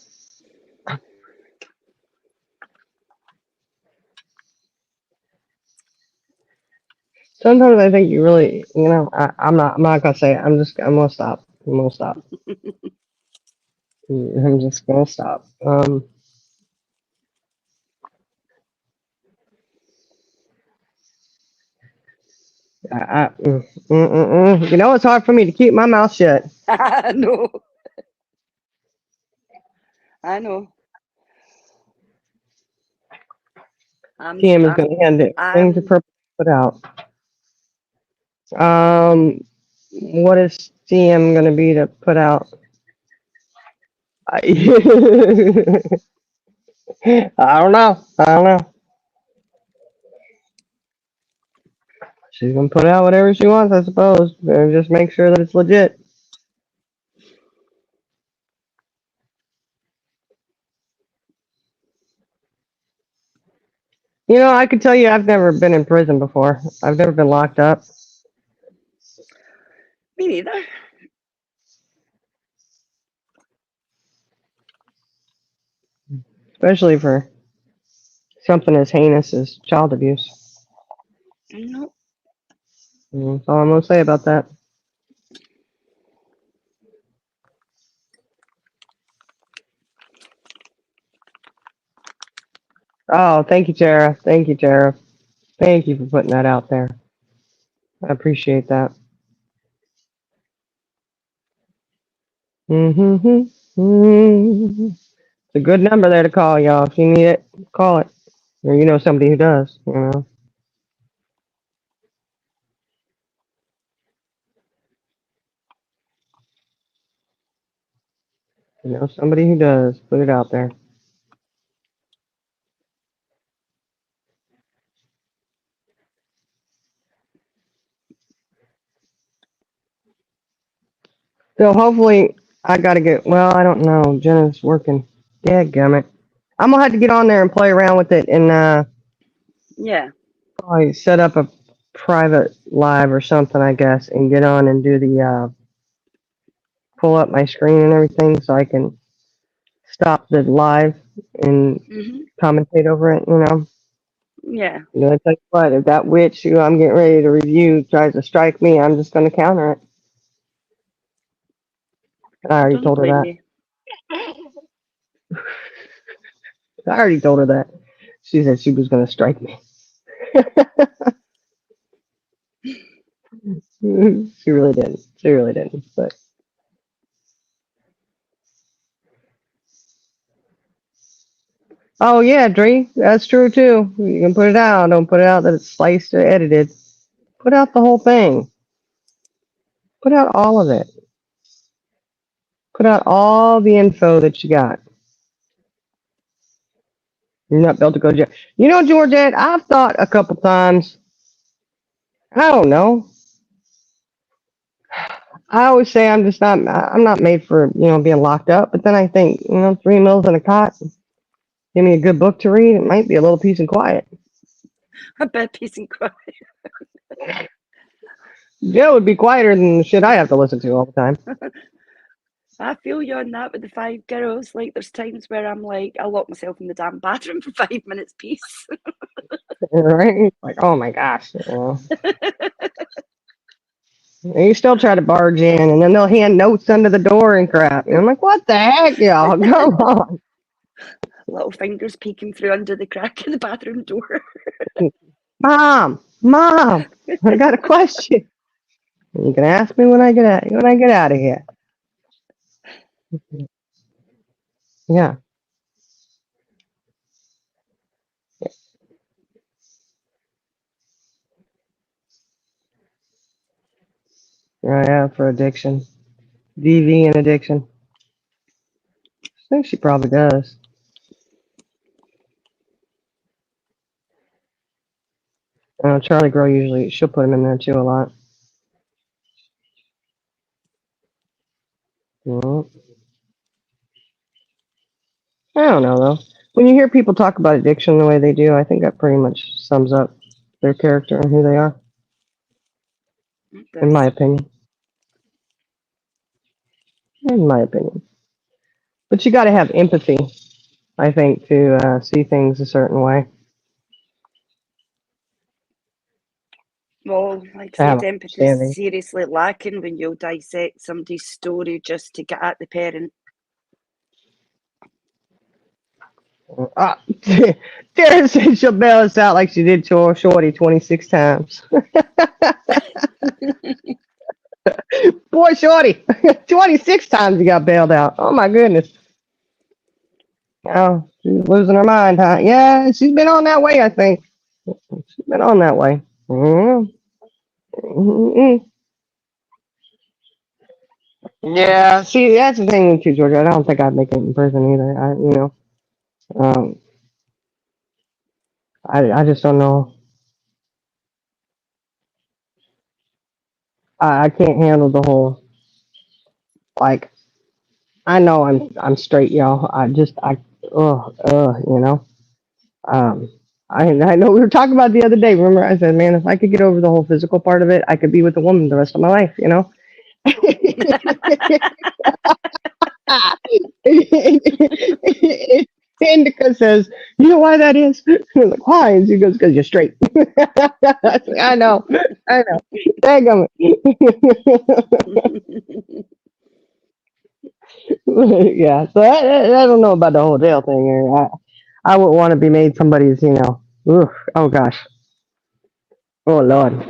sometimes I think you really, you know, I'm not gonna say it. I'm gonna stop. I'm gonna stop. I'm just gonna stop. You know, it's hard for me to keep my mouth shut. I know, I know. TM is gonna hand it things to I'm purpose put out. Um, what is TM gonna be to put out? I, I don't know. I don't know. She's gonna put out whatever she wants, I suppose, and just make sure that it's legit. You know, I can tell you, I've never been in prison before. I've never been locked up, me neither. especially for something as heinous as child abuse. No, That's all I'm gonna say about that. Oh, thank you, Tara. Thank you, Tara. Thank you for putting that out there. I appreciate that. Mm-hmm. Mm-hmm. It's a good number there to call, y'all. If you need it, call it. Or you know somebody who does, you know. You know somebody who does. Put it out there. So hopefully I gotta get well, I don't know. Jenna's working. Dadgummit. I'm gonna have to get on there and play around with it and Yeah. probably set up a private live or something, I guess, and get on and do the pull up my screen and everything so I can stop the live and Mhm. commentate over it, you know. Yeah. You know, I tell you what, if that witch who I'm getting ready to review tries to strike me, I'm just gonna counter it. I I already don't told her blame that. you. I already told her that. She said she was gonna strike me. She really didn't. She really didn't. But oh yeah, Dree, that's true too. You can put it out. Don't put it out that it's sliced or edited. Put out the whole thing. Put out all of it. Put out all the info that you got. You're not built to go to jail. You know, Georgette, I've thought a couple times. I don't know. I always say I'm just not. I'm not made for being locked up. But then I think 3 meals and a cot. Give me a good book to read. It might be a little peace and quiet. A bit peace and quiet. Jail would be quieter than the shit I have to listen to all the time. I feel you on that with the 5 girls. Like, there's times where I'm like, I lock myself in the damn bathroom for 5 minutes peace. Right? Like, oh my gosh. And you still try to barge in, and then they'll hand notes under the door and crap. And I'm like, what the heck, y'all? Come on. Little fingers peeking through under the crack of the bathroom door. Mom, I got a question. You can ask me when I get out of here. Yeah, I have for addiction, DV and addiction. I think she probably does. Charlie Girl usually she'll put him in there too a lot. Well, I don't know though. When you hear people talk about addiction the way they do, I think that pretty much sums up their character and who they are, It in my does. opinion. In my opinion. But you got to have empathy, I think, to see things a certain way. Well, like To I have said, empathy's understanding. seriously lacking when you'll dissect somebody's story just to get at the parent. Ah, Darren said she'll bail us out like she did to Shorty 26 times. Boy, Shorty, 26 times you got bailed out. Oh my goodness. Oh, she's losing her mind, huh? Yeah, she's been on that way, I think. She's been on that way. Mm-hmm. Mm-hmm. Yeah, see, that's the thing with you, Georgia. I don't think I'd make it in prison either. Um, I just don't know. I can't handle the whole like. I know I'm straight, y'all. You know. Um, I know we were talking about the other day. Remember, I said, man, if I could get over the whole physical part of it, I could be with a woman the rest of my life. You know. Indica says, "You know why that is?" I'm like, why? And she goes, "Because you're straight." I know, I know. Dang yeah. So I don't know about the whole jail thing. I wouldn't want to be made somebody's, oof, oh gosh, oh Lord.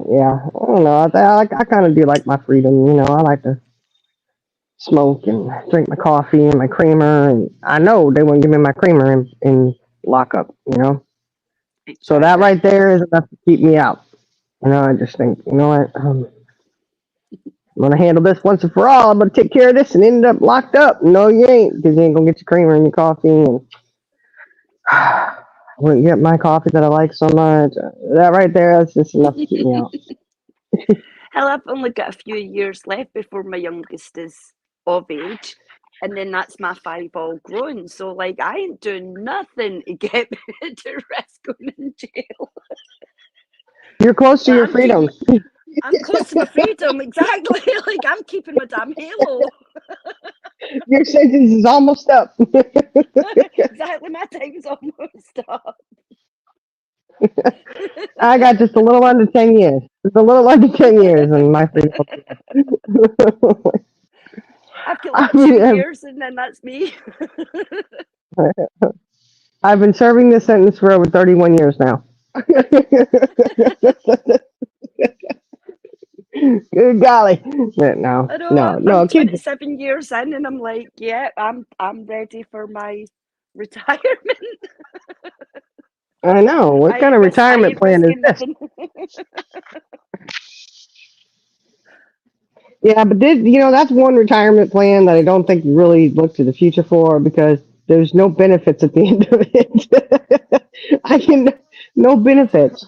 Yeah, I don't know. I kind of do like my freedom, I like to smoke and drink my coffee and my creamer, and I know they wouldn't give me my creamer in lockup. So that Exactly. right there is enough to keep me out. I just think, you know what, I'm gonna handle this once and for all. I'm gonna take care of this and end up locked up. No, you ain't, because you ain't gonna get your creamer and your coffee, and I wouldn't get my coffee that I like so much. That right there, that's just enough to keep me out. Hell, I've only got a few years left before my youngest is of age, and then that's my five all grown. So, like, I ain't doing nothing to get to risk going in jail. You're close to Like, your freedom. I'm close to my freedom, exactly. Like, I'm keeping my damn halo. Your sentence is almost up. Exactly, my time's almost up. I got just a little under 10 years. Just a little under 10 years, and my freedom will be up. I've got I like two mean, years, and then that's me. I've been serving this sentence for over 31 years now. Good golly. No, I know no, I'm no, kids. 27 years in, and I'm like, yeah, I'm ready for my retirement. I know. What kind of I retirement ain't plan is risking this? nothing. Yeah, but that's one retirement plan that I don't think you really look to the future for, because there's no benefits at the end of it. No benefits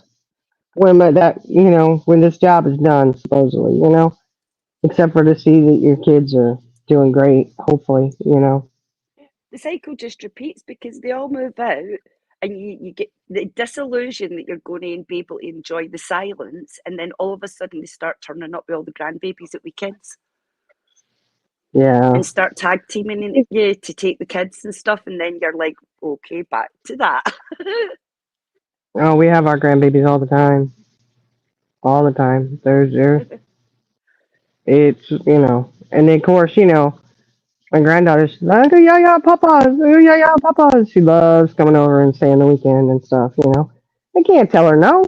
when this job is done, supposedly, except for to see that your kids are doing great, hopefully. The cycle just repeats because they all move out, and you get the disillusion that you're going to be able to enjoy the silence, and then all of a sudden they start turning up with all the grandbabies at weekends Yeah. and start tag teaming you to take the kids and stuff, and then you're like, okay, back to that. Oh, we have our grandbabies all the time. All the time. And then, of course, my granddaughter, she's like, "Oh, yeah, yeah, Papa. Oh, yeah, yeah, Papa." She loves coming over and staying the weekend and stuff. I can't tell her no.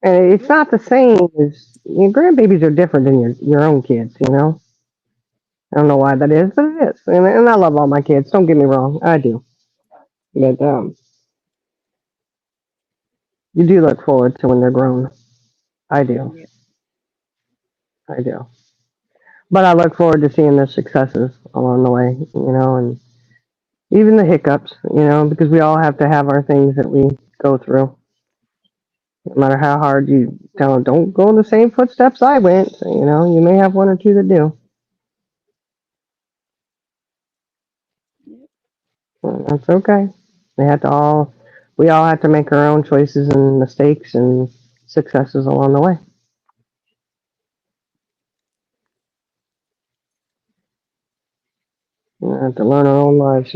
And it's Nope. not the same as your grandbabies are different than your own kids. I don't know why that is, but it is. And I love all my kids. Don't get me wrong, I do. But you do look forward to when they're grown. I do. Yep. I do. But I look forward to seeing their successes along the way, and even the hiccups, because we all have to have our things that we go through. No matter how hard you tell them, don't go in the same footsteps I went. You may have one or two that do. Yep. That's okay. They have to all, we all have to make our own choices and mistakes and successes along the way. We have to learn our own lives.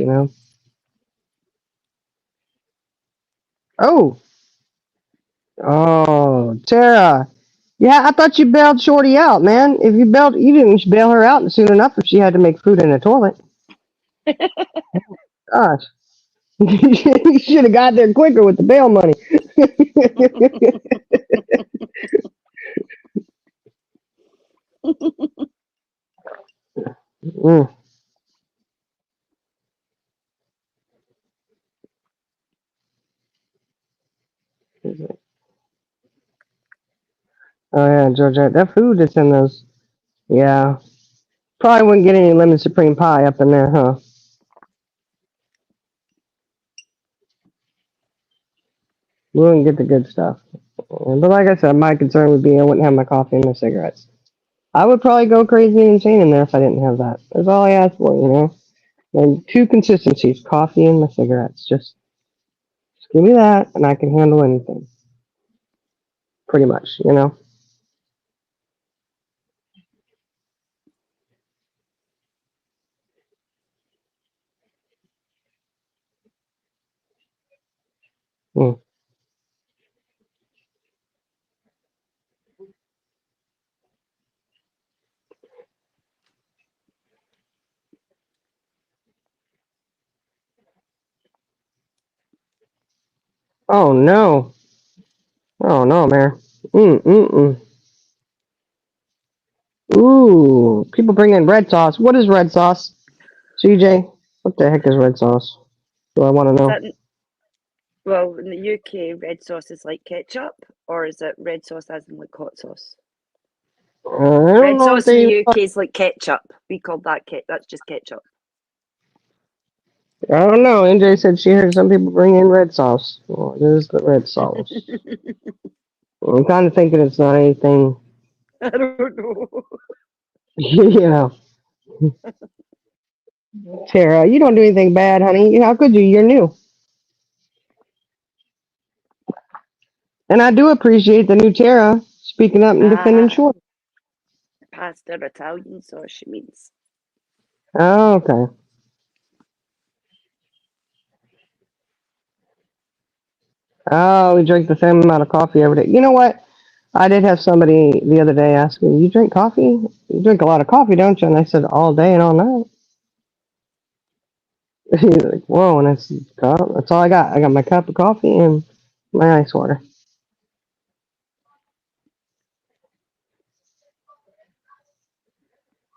Oh, oh, Tara. Yeah, I thought you bailed Shorty out, man. If you didn't bail her out soon enough if she had to make food in the toilet. Gosh, you should have got there quicker with the bail money. Mm. Oh yeah, Georgia, that food that's in those. Yeah, probably wouldn't get any lemon supreme pie up in there, huh? We wouldn't get the good stuff. But like I said, my concern would be I wouldn't have my coffee and my cigarettes. I would probably go crazy and insane in there if I didn't have that. That's all I ask for. And two consistencies: coffee and my cigarettes. Just give me that, and I can handle anything. Pretty much. Mm. Oh no. Oh no, man. Mm. Ooh, people bring in red sauce. What is red sauce? CJ, what the heck is red sauce? Do I want to Is know? that well in the UK? Red sauce is like ketchup, or is it red sauce as in like hot sauce? I don't Red know what sauce in they. the UK is like ketchup. We call that that's just ketchup. I don't know. NJ said she heard some people bring in red sauce. What is the red sauce? I'm kind of thinking it's not anything. I don't know. You know, Tara, you don't do anything bad, honey. How could you? You're new. And I do appreciate the new Tara speaking up and defending Ah, Short. pasta or Italian sauce, she means. Oh, okay. Oh, we drink the same amount of coffee every day. You know what? I did have somebody the other day ask me, "You drink coffee? You drink a lot of coffee, don't you?" And I said, "All day and all night." He's like, "Whoa!" And I said, "That's all I got. I got my cup of coffee and my ice water."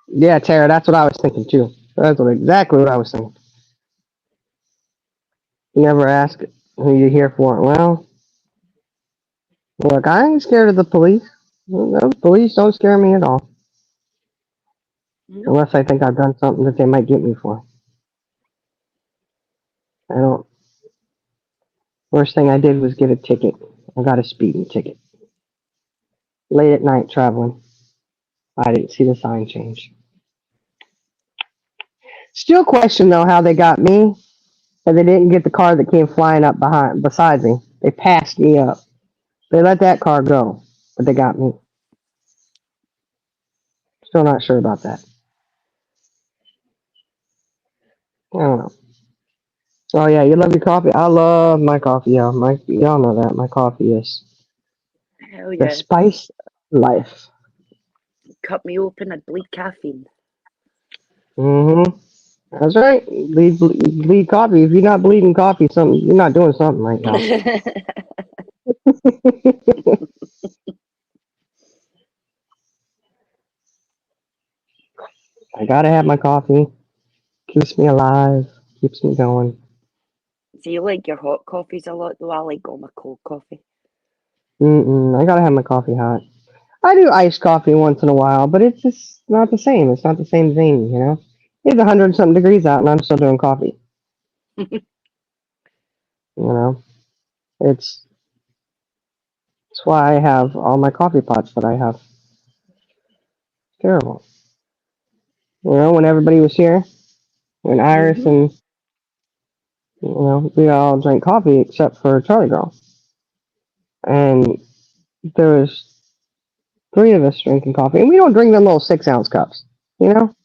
Yeah, Tara, that's what I was thinking too. Exactly what I was thinking. You never ask who you're here for. Well, look, I ain't scared of the police. Those police don't scare me at all, Nope. unless I think I've done something that they might get me for. I don't. Worst thing I did was get a ticket. I got a speeding ticket late at night traveling. I didn't see the sign change. Still question though how they got me, and they didn't get the car that came flying up behind beside me. They passed me up. They let that car go, but they got me. Still not sure about that. I don't know. Oh yeah, you love your coffee. I love my coffee. Yeah, y'all know that my coffee is Hell the yeah. spice of life. Cut me open, I'd bleed caffeine. Mm-hmm. That's right. Bleed coffee. If you're not bleeding coffee, something you're not doing something right, y'all. I gotta have my coffee. Keeps me alive. Keeps me going. So you like your hot coffees a lot, though. I like all my cold coffee. Mm-mm. I gotta have my coffee hot. I do iced coffee once in a while, but it's just not the same. It's not the same thing, you know. It's 100 something degrees out, and I'm still doing coffee. You know, it's that's why I have all my coffee pots that I have. Terrible. You know, when everybody was here, when Iris Hmm. and we all drank coffee except for Charlie Girl, and there was three of us drinking coffee, and we don't drink them little 6 ounce cups. You know,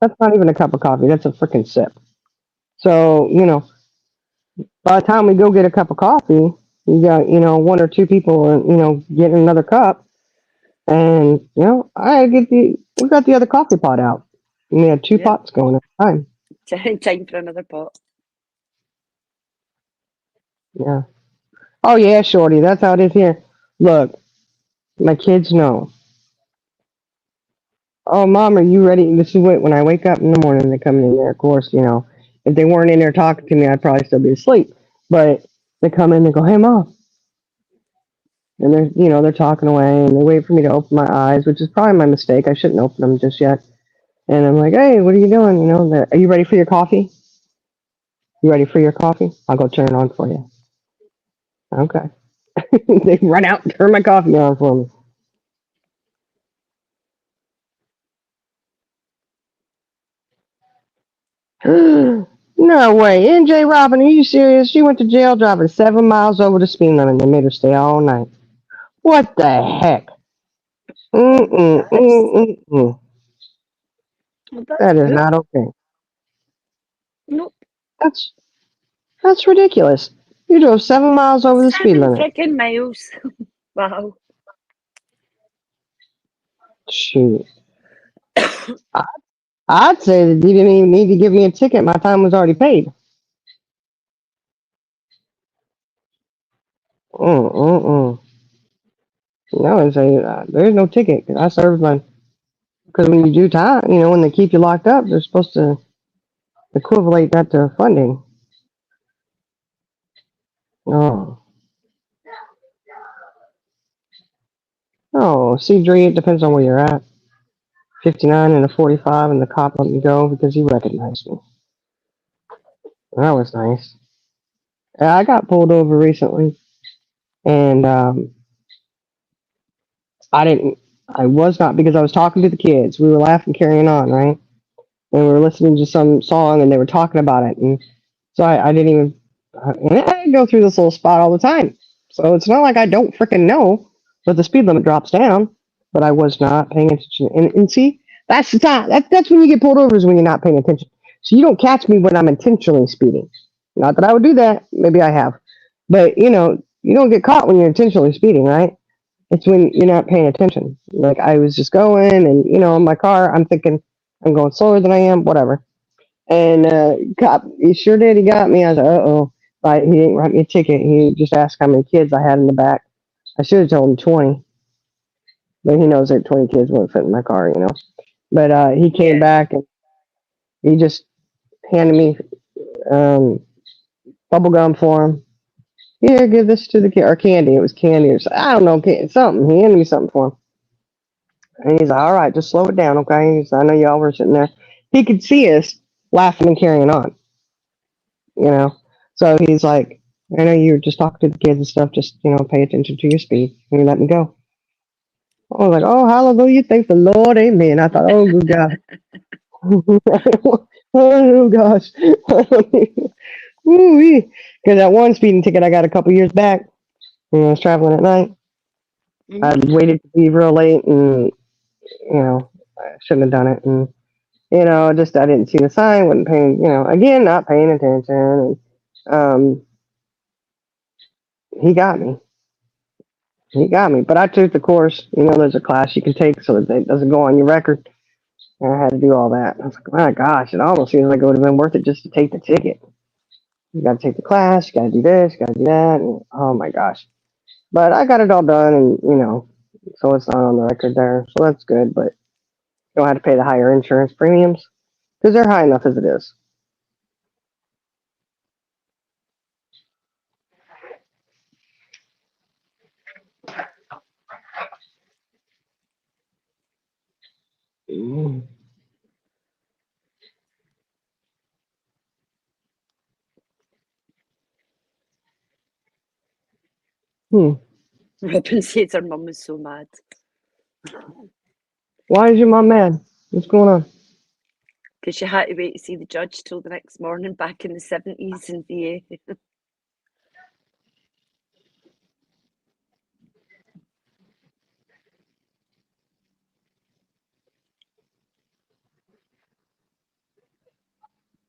that's not even a cup of coffee. That's a freaking sip. So by the time we go get a cup of coffee, you got one or two people, getting another cup, and we got the other coffee pot out. And we had two Yep. pots going at the time. Time for another pot. Yeah. Oh yeah, Shorty. That's how it is here. Look, my kids know. Oh, mom, are you ready? This is what when I wake up in the morning, they come in there. Of course, if they weren't in there talking to me, I'd probably still be asleep. But they come in, they go, "Hey, mom," and they're talking away, and they wait for me to open my eyes, which is probably my mistake. I shouldn't open them just yet. And I'm like, "Hey, what are you doing? Are you ready for your coffee? You ready for your coffee? I'll go turn it on for you." Okay. They run out and turn my coffee on for me. No way. NJ Robin, are you serious? She went to jail driving 7 miles over the speed limit. They made her stay all night. What the heck? Well, Mm-mm. that's That is good. not okay. Nope. That's that's ridiculous. You drove 7 miles over the speed 7 limit. freaking miles. Wow. Shoot. I, I'd say that you didn't even need to give me a ticket. My time was already paid. Mm. No, it's there's no ticket. I served my because when you do time, when they keep you locked up, they're supposed to equivalent that to funding. Oh, oh, see, Dre, it depends on where you're at. 59 and a 45, and the cop let me go because he recognized me. That was nice. I got pulled over recently, and I didn't. I was not because I was talking to the kids. We were laughing, carrying on, right? And we were listening to some song, and they were talking about it, and so I didn't even. And I go through this little spot all the time, so it's not like I don't freaking know that the speed limit drops down. But I was not paying attention, and see, that's the time. That's when you get pulled over is when you're not paying attention. So you don't catch me when I'm intentionally speeding. Not that I would do that. Maybe I have, but you don't get caught when you're intentionally speeding, right? It's when you're not paying attention. Like I was just going, and in my car, I'm thinking I'm going slower than I am, whatever. And cop, he sure did. He got me. I was like, uh oh. But he didn't write me a ticket. He just asked how many kids I had in the back. I should have told him 20, but he knows that 20 kids wouldn't fit in my car. But he came back and he just handed me um, bubble gum for him. Here, give this to the kid, or candy. It was candy or something. I don't know, something. He handed me something for him. And he's like, all right, just slow it down, okay? I know y'all were sitting there. He could see us laughing and carrying on, you know. So he's like, I know you were just talking to the kids and stuff. Just, pay attention to your speed. And he let me go. I was like, oh, hallelujah. Thank the Lord. Amen. I thought, oh, good God. Oh, gosh. Because that one speeding ticket I got a couple years back when I was traveling at night, I Mm-hmm. waited to leave real late and, I shouldn't have done it. And just I didn't see the sign, wasn't paying, again, not paying attention. And he got me. He got me. But I took the course. There's a class you can take so that it doesn't go on your record. And I had to do all that. I was like, my gosh, it almost seems like it would have been worth it just to take the ticket. You got to take the class, you got to do this, you got to do that. And, oh my gosh. But I got it all done, and, so it's not on the record there. So that's good. But you don't have to pay the higher insurance premiums because they're high enough as it is. Mm. Hmm. Robin says her mum was so mad Why is your mom mad? What's going on? because she had to wait to see the judge till the next morning back in the 70s in VA.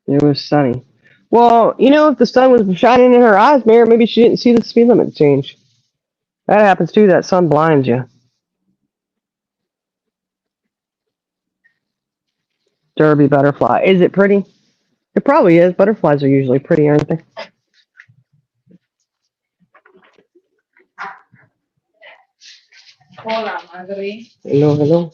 It was sunny. Well, if the sun was shining in her eyes, maybe she didn't see the speed limit change. That happens too. That sun blinds you. Derby butterfly. Is it pretty? It probably is. Butterflies are usually pretty, aren't they? Hello, hello.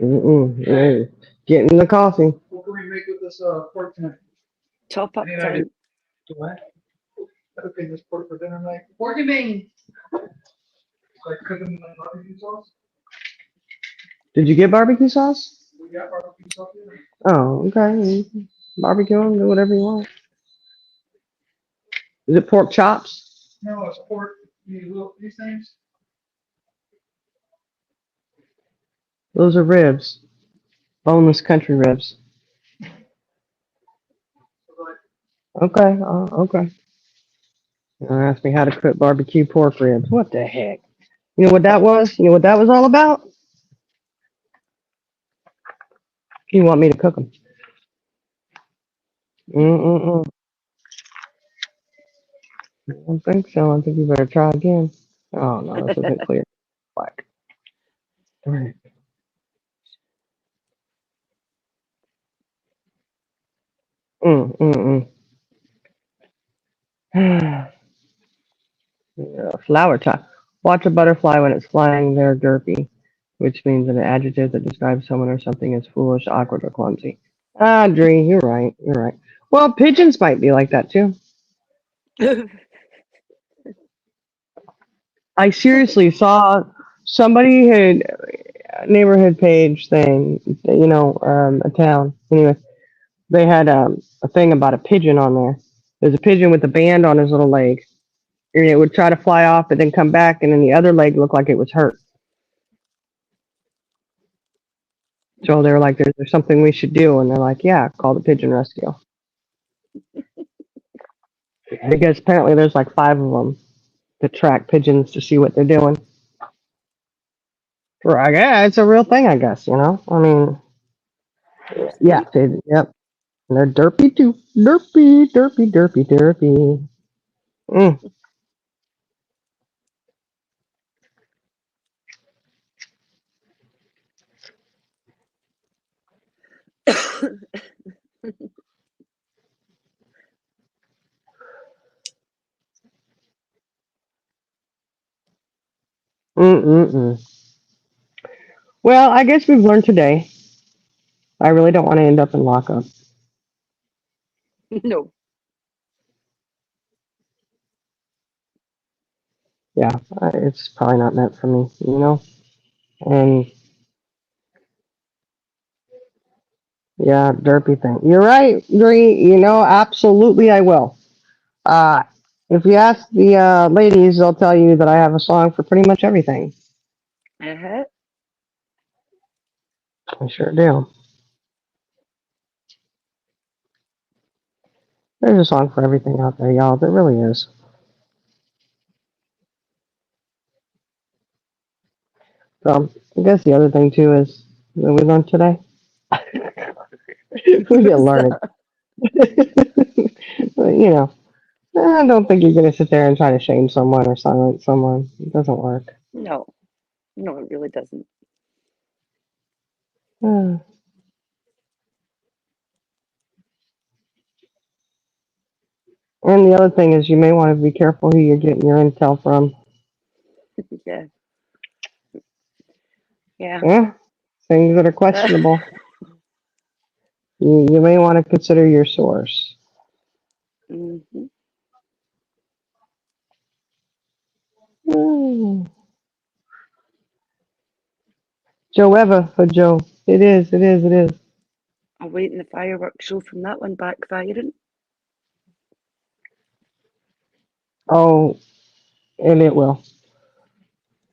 Mm-mm. Getting the coffee. What can we make with this pork tonight? Top up time. What? Cooking this pork for dinner tonight. Pork and beans. Like cooking the barbecue sauce. Did you get barbecue sauce? We got barbecue sauce here. Oh, okay. Barbecue them, do whatever you want. Is it pork chops? No, it's pork. These things. Those are ribs. Boneless country ribs. Okay, okay. Ask me how to cook barbecue pork ribs. What the heck? You know what that was? You know what that was all about? You want me to cook them? Mm-mm-mm. I don't think so. I think you better try again. Oh no, this isn't clear. Black. Right. Mm. Yeah, flower top. Watch a butterfly when it's flying. They're derpy, which means an adjective that describes someone or something as foolish, awkward, or clumsy. Ah, Dree, you're right. You're right. Well, pigeons might be like that too. I seriously saw somebody had a neighborhood page thing, a town. Anyway, they had a thing about a pigeon on there. There's a pigeon with a band on his little leg, and it would try to fly off, but then come back, and then the other leg looked like it was hurt. So they were like, "There's something we should do," and they're like, "Yeah, call the pigeon rescue." Because apparently there's like 5 of them to track pigeons to see what they're doing. Right? Yeah, it's a real thing, I guess. I mean, yeah, yep. And they're derpy too. Derpy, derpy, derpy, derpy. Mm. Mm. Well, I guess we've learned today. I really don't want to end up in lockup. No. Yeah, it's probably not meant for me. And yeah, derpy thing. You're right, Bree. Absolutely, I will. Uh, if you ask the ladies, they'll tell you that I have a song for pretty much everything. Uh-huh. I sure do. There's a song for everything out there, y'all. There really is. So I guess the other thing too is that we learned today. We didn't What's learn that? it. But, I don't think you're gonna sit there and try to shame someone or silence someone. It doesn't work. No. No, it really doesn't. And the other thing is you may want to be careful who you're getting your intel from. Yeah. Yeah. Yeah, things that are questionable. You may want to consider your source. Mm-hmm. Hmm. Joe Eva for Joe. It is, it is, it is. I'm waiting the fireworks show from that one backfiring. Oh, and it will.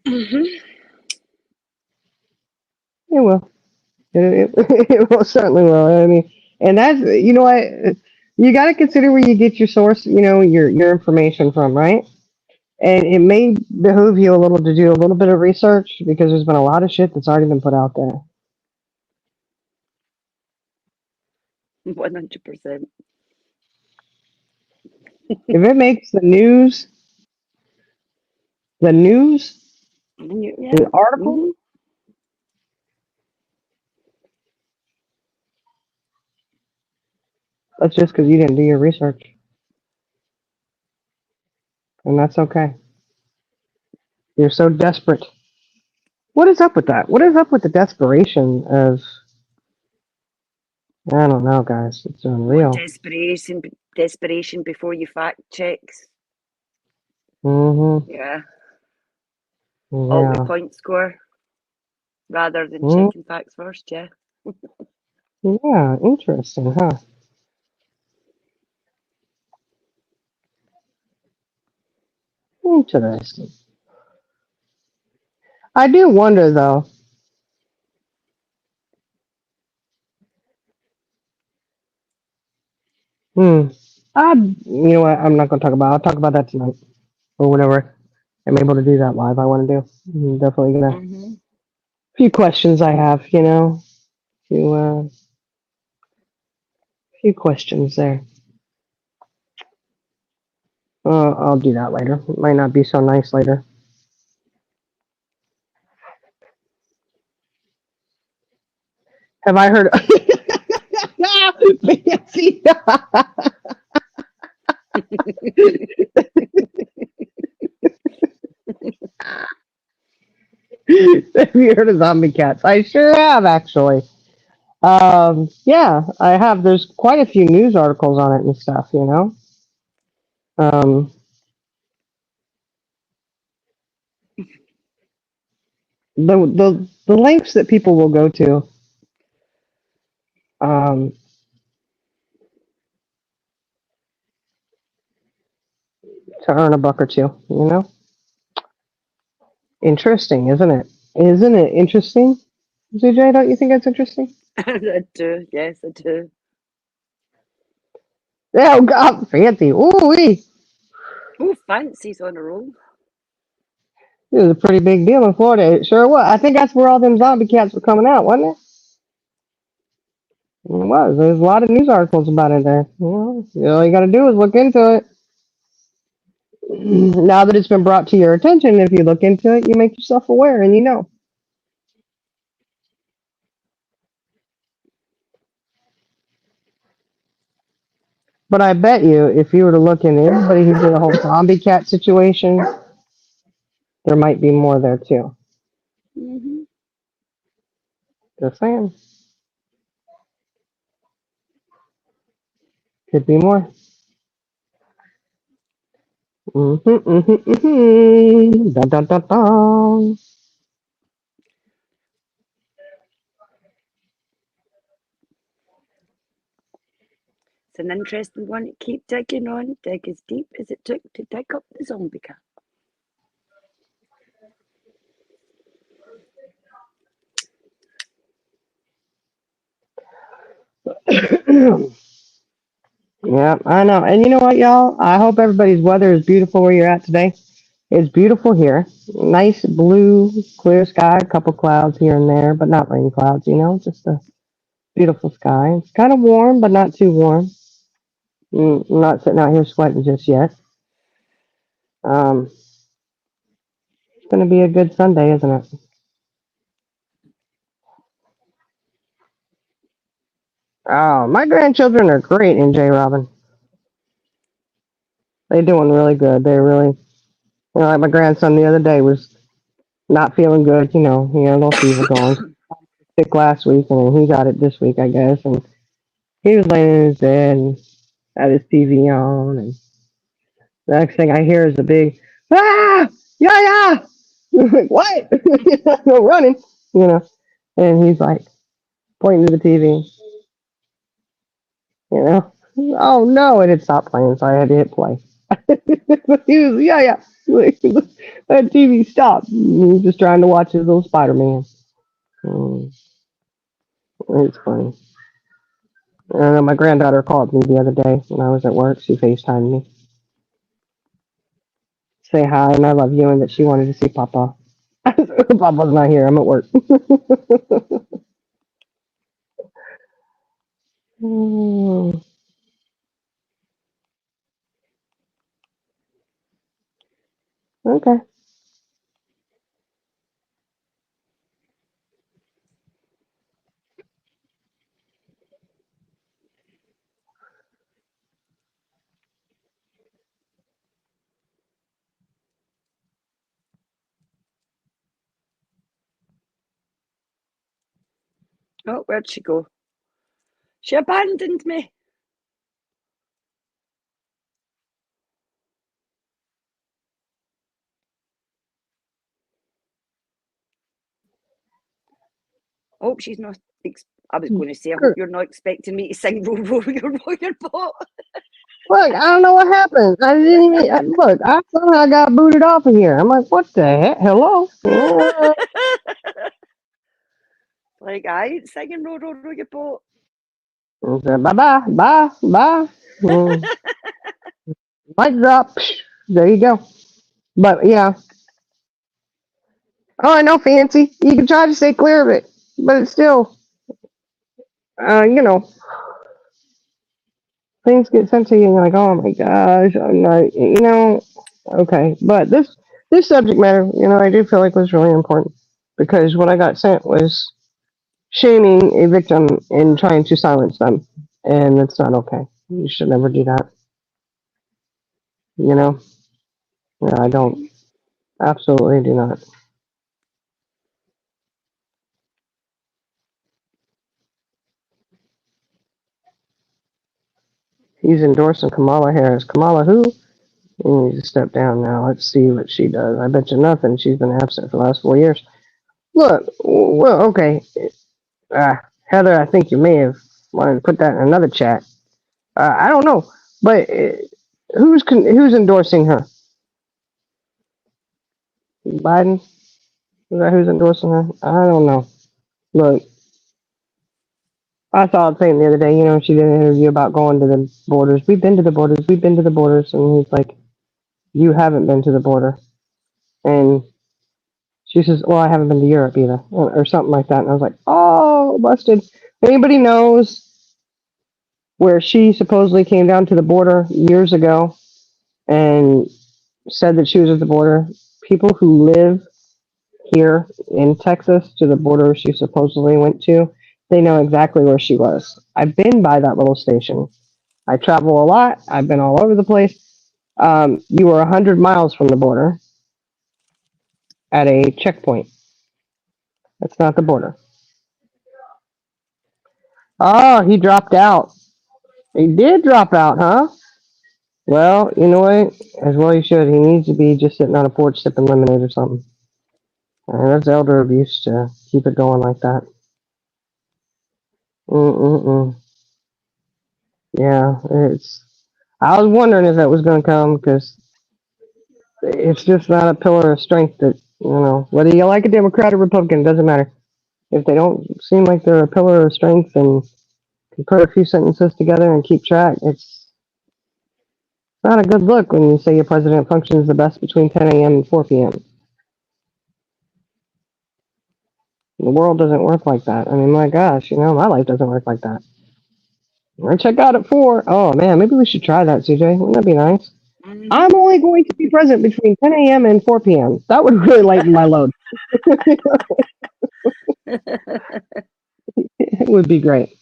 Mm-hmm. It will. It will certainly will. I mean, and that's what you got to consider where you get your source. Your information from, right? And it may behoove you a little to do a little bit of research because there's been a lot of shit that's already been put out there. 100%. If it makes the news, Yeah. the article, Mm-hmm. that's just because you didn't do your research, and that's okay. You're so desperate. What is up with that? What is up with the desperation of? I don't know, guys. It's What unreal. desperation before you fact checks. Mm-hmm. Yeah. All the Yeah. point score rather than Mm, checking facts first. Yeah. yeah. Interesting, huh? Interesting. I do wonder though. Hmm. You know what? I'm not gonna talk about. I'll talk about that tonight or whenever I'm able to do that live. I want to do. I'm definitely gonna. Mm-hmm. Few questions I have. Few questions there. I'll do that later. It might not be so nice later. Have I heard? Fancy. Have you heard of zombie cats? I sure have, actually. Yeah, I have. There's quite a few news articles on it and stuff. Um, the lengths that people will go to um, to earn a buck or two. Interesting, isn't it? Isn't it interesting, ZJ? Don't you think that's interesting? I do, yes, I do. Oh God, fancy! Ooh wee! Oh, fancy's on a roll. It was a pretty big deal in Florida. It sure was. I think that's where all them zombie cats were coming out, wasn't it? It was. There's a lot of news articles about it there. All you got to do is look into it. Now that it's been brought to your attention, if you look into it, you make yourself aware and you know. But I bet you, if you were to look into everybody who did the whole zombie cat situation, there might be more there too. Hmm. Just saying. Could be more. Dun, dun, dun, dun. It's an interesting one to keep digging on. Dig as deep as it took to dig up the zombie cat. Yeah, I know. And you know what, y'all? I hope everybody's weather is beautiful where you're at today. It's beautiful here. Nice blue, clear sky, a couple clouds here and there, but not rain clouds, just a beautiful sky. It's kind of warm, but not too warm. I'm not sitting out here sweating just yet. It's going to be a good Sunday, isn't it? Oh, my grandchildren are great in J. Robin. They're doing really good. They're really, like my grandson the other day was not feeling good. He had a little fever going. Sick last week, and then he got it this week, I guess. And he was laying in his bed and had his TV on, and the next thing I hear is a big ah, yeah, yeah. Like, what? No running, you know. And he's like pointing to the TV, you know. Oh no! And it stopped playing, so I had to hit play. He was, yeah, yeah. That TV stopped. He was just trying to watch his little Spider Man. Mm, it's funny. My granddaughter called me the other day when I was at work. She FaceTimed me, say hi, and I love you, and that she wanted to see Papa. Papa's not here. I'm at work. Mm, okay. Oh, where'd she go? She abandoned me. Oh, she's not. I was going to say, I hope you're not expecting me to sing "Row, row your boat." Look, I don't know what happened. I didn't even look. I somehow got booted off of here. I'm like, what the heck? Hello. Like, I ain't singing row your boat. Bye bye, bye, bye. Mic drop. There you go. But yeah. Oh, I know, fancy. You can try to stay clear of it, but it's still, you know, things get sent to you, and you're like, oh my gosh, I'm not. Okay. But this subject matter, I do feel like was really important because what I got sent was shaming a victim and trying to silence them, and it's not okay. You should never do that. You know? No, I don't. Absolutely do not. He's endorsing Kamala Harris. Kamala who? You need to step down now. Let's see what she does. I bet you nothing. She's been absent for the last 4 years. Look, well, okay. Heather, I think you may have wanted to put that in another chat. I don't know, but who's endorsing her? Biden? Is that who's endorsing her? I don't know. Look, I saw a thing the other day. You know, she did an interview about going to the borders. We've been to the borders. We've been to the borders, and he's like, "You haven't been to the border." And she says, "Well, I haven't been to Europe either," or something like that. And I was like, "Oh, busted." Anybody knows where she supposedly came down to the border years ago and said that she was at the border? People who live here in Texas to the border she supposedly went to, they know exactly where she was. I've been by that little station. I travel a lot. I've been all over the place. You were 100 miles from the border at a checkpoint. That's not the border. Oh, he dropped out. He did drop out, huh? Well, you know what? As well he should. He needs to be just sitting on a porch sipping lemonade or something. That's elder abuse to keep it going like that. Mm-mm-mm. Yeah, it's. I was wondering if that was going to come because it's just not a pillar of strength that, whether you like a Democrat or Republican, it doesn't matter. If they don't seem like they're a pillar of strength and can put a few sentences together and keep track, it's not a good look when you say your president functions the best between 10 a.m. and 4 p.m. The world doesn't work like that. I mean, my gosh, my life doesn't work like that. I check out at 4. Oh, man, maybe we should try that, CJ. Wouldn't that be nice? Mm-hmm. I'm only going to be present between 10 a.m. and 4 p.m. That would really lighten my load. It would be great.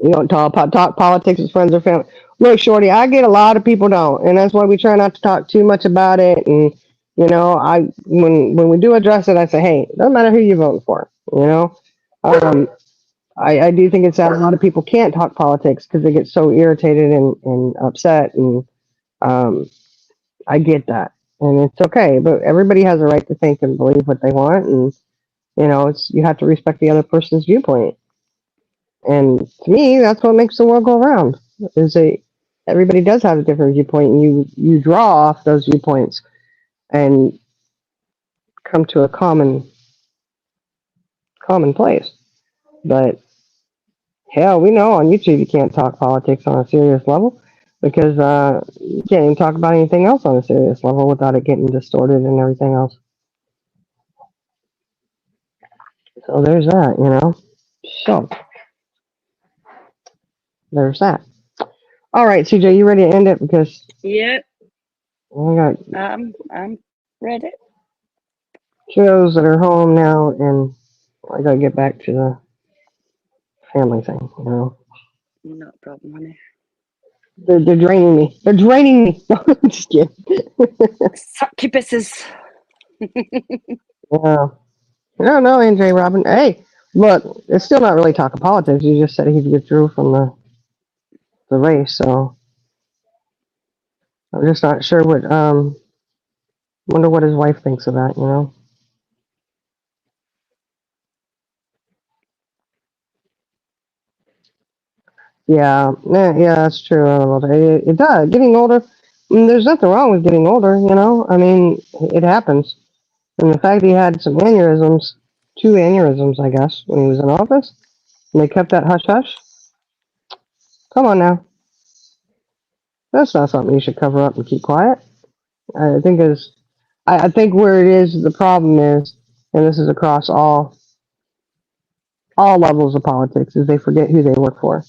You don't talk politics with friends or family. Look, Shorty, I get a lot of people don't, and that's why we try not to talk too much about it. And when we do address it, I say, hey, it doesn't matter who you're voting for. I do think it's that a lot of people can't talk politics because they get so irritated and upset, and I get that, and it's okay. But everybody has a right to think and believe what they want, and you have to respect the other person's viewpoint. And to me, that's what makes the world go around. Everybody does have a different viewpoint, and you draw off those viewpoints and come to a common place. But hell, we know on YouTube you can't talk politics on a serious level because you can't even talk about anything else on a serious level without it getting distorted and everything else. So there's that. So there's that. All right, CJ, you ready to end it? Because Yep, I got I'm ready. kiddos that are home now, and I gotta get back to the family thing. Not a problem, honey. They're draining me. They're draining me. No, I'm just kidding. Succubuses. Yeah. No, Andre Robin. Hey, look, it's still not really talking politics. You just said he withdrew from the race, so I'm just not sure what. Wonder what his wife thinks of that. Yeah, that's true. It does. Getting older, there's nothing wrong with getting older. I mean, it happens. And the fact he had some aneurysms, 2 aneurysms, I guess, when he was in office, and they kept that hush hush. Come on now. That's not something you should cover up and keep quiet. I think where it is, the problem is, and this is across all levels of politics, is they forget who they work for.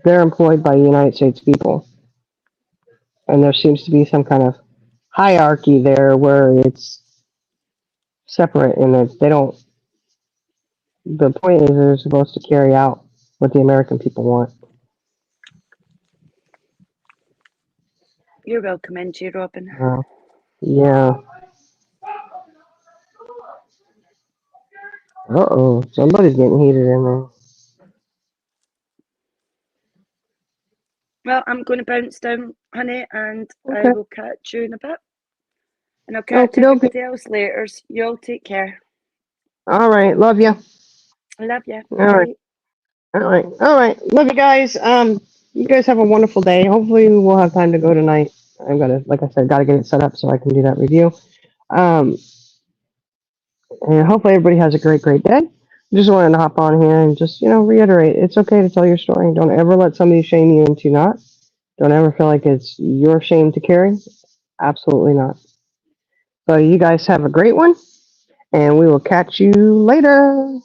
They're employed by the United States people, and there seems to be some kind of hierarchy there where it's separate in that they don't. The point is they're supposed to carry out what the American people want. You're welcome, NG Robin. Yeah. Uh-oh. Somebody's getting heated in there. Well, I'm going to bounce down, honey, and I Okay. will catch you in a bit. And I'll catch Okie dokie. everybody else later. You all take care. All right. Love you. I love you. All right. Bye. All right. All right. Love you guys. You guys have a wonderful day. Hopefully we'll have time to go tonight. I'm gonna, like I said, gotta get it set up so I can do that review. Um, and hopefully everybody has a great, great day. Just wanted to hop on here and just, reiterate, it's okay to tell your story. Don't ever let somebody shame you into not. Don't ever feel like it's your shame to carry. Absolutely not. So you guys have a great one, and we will catch you later.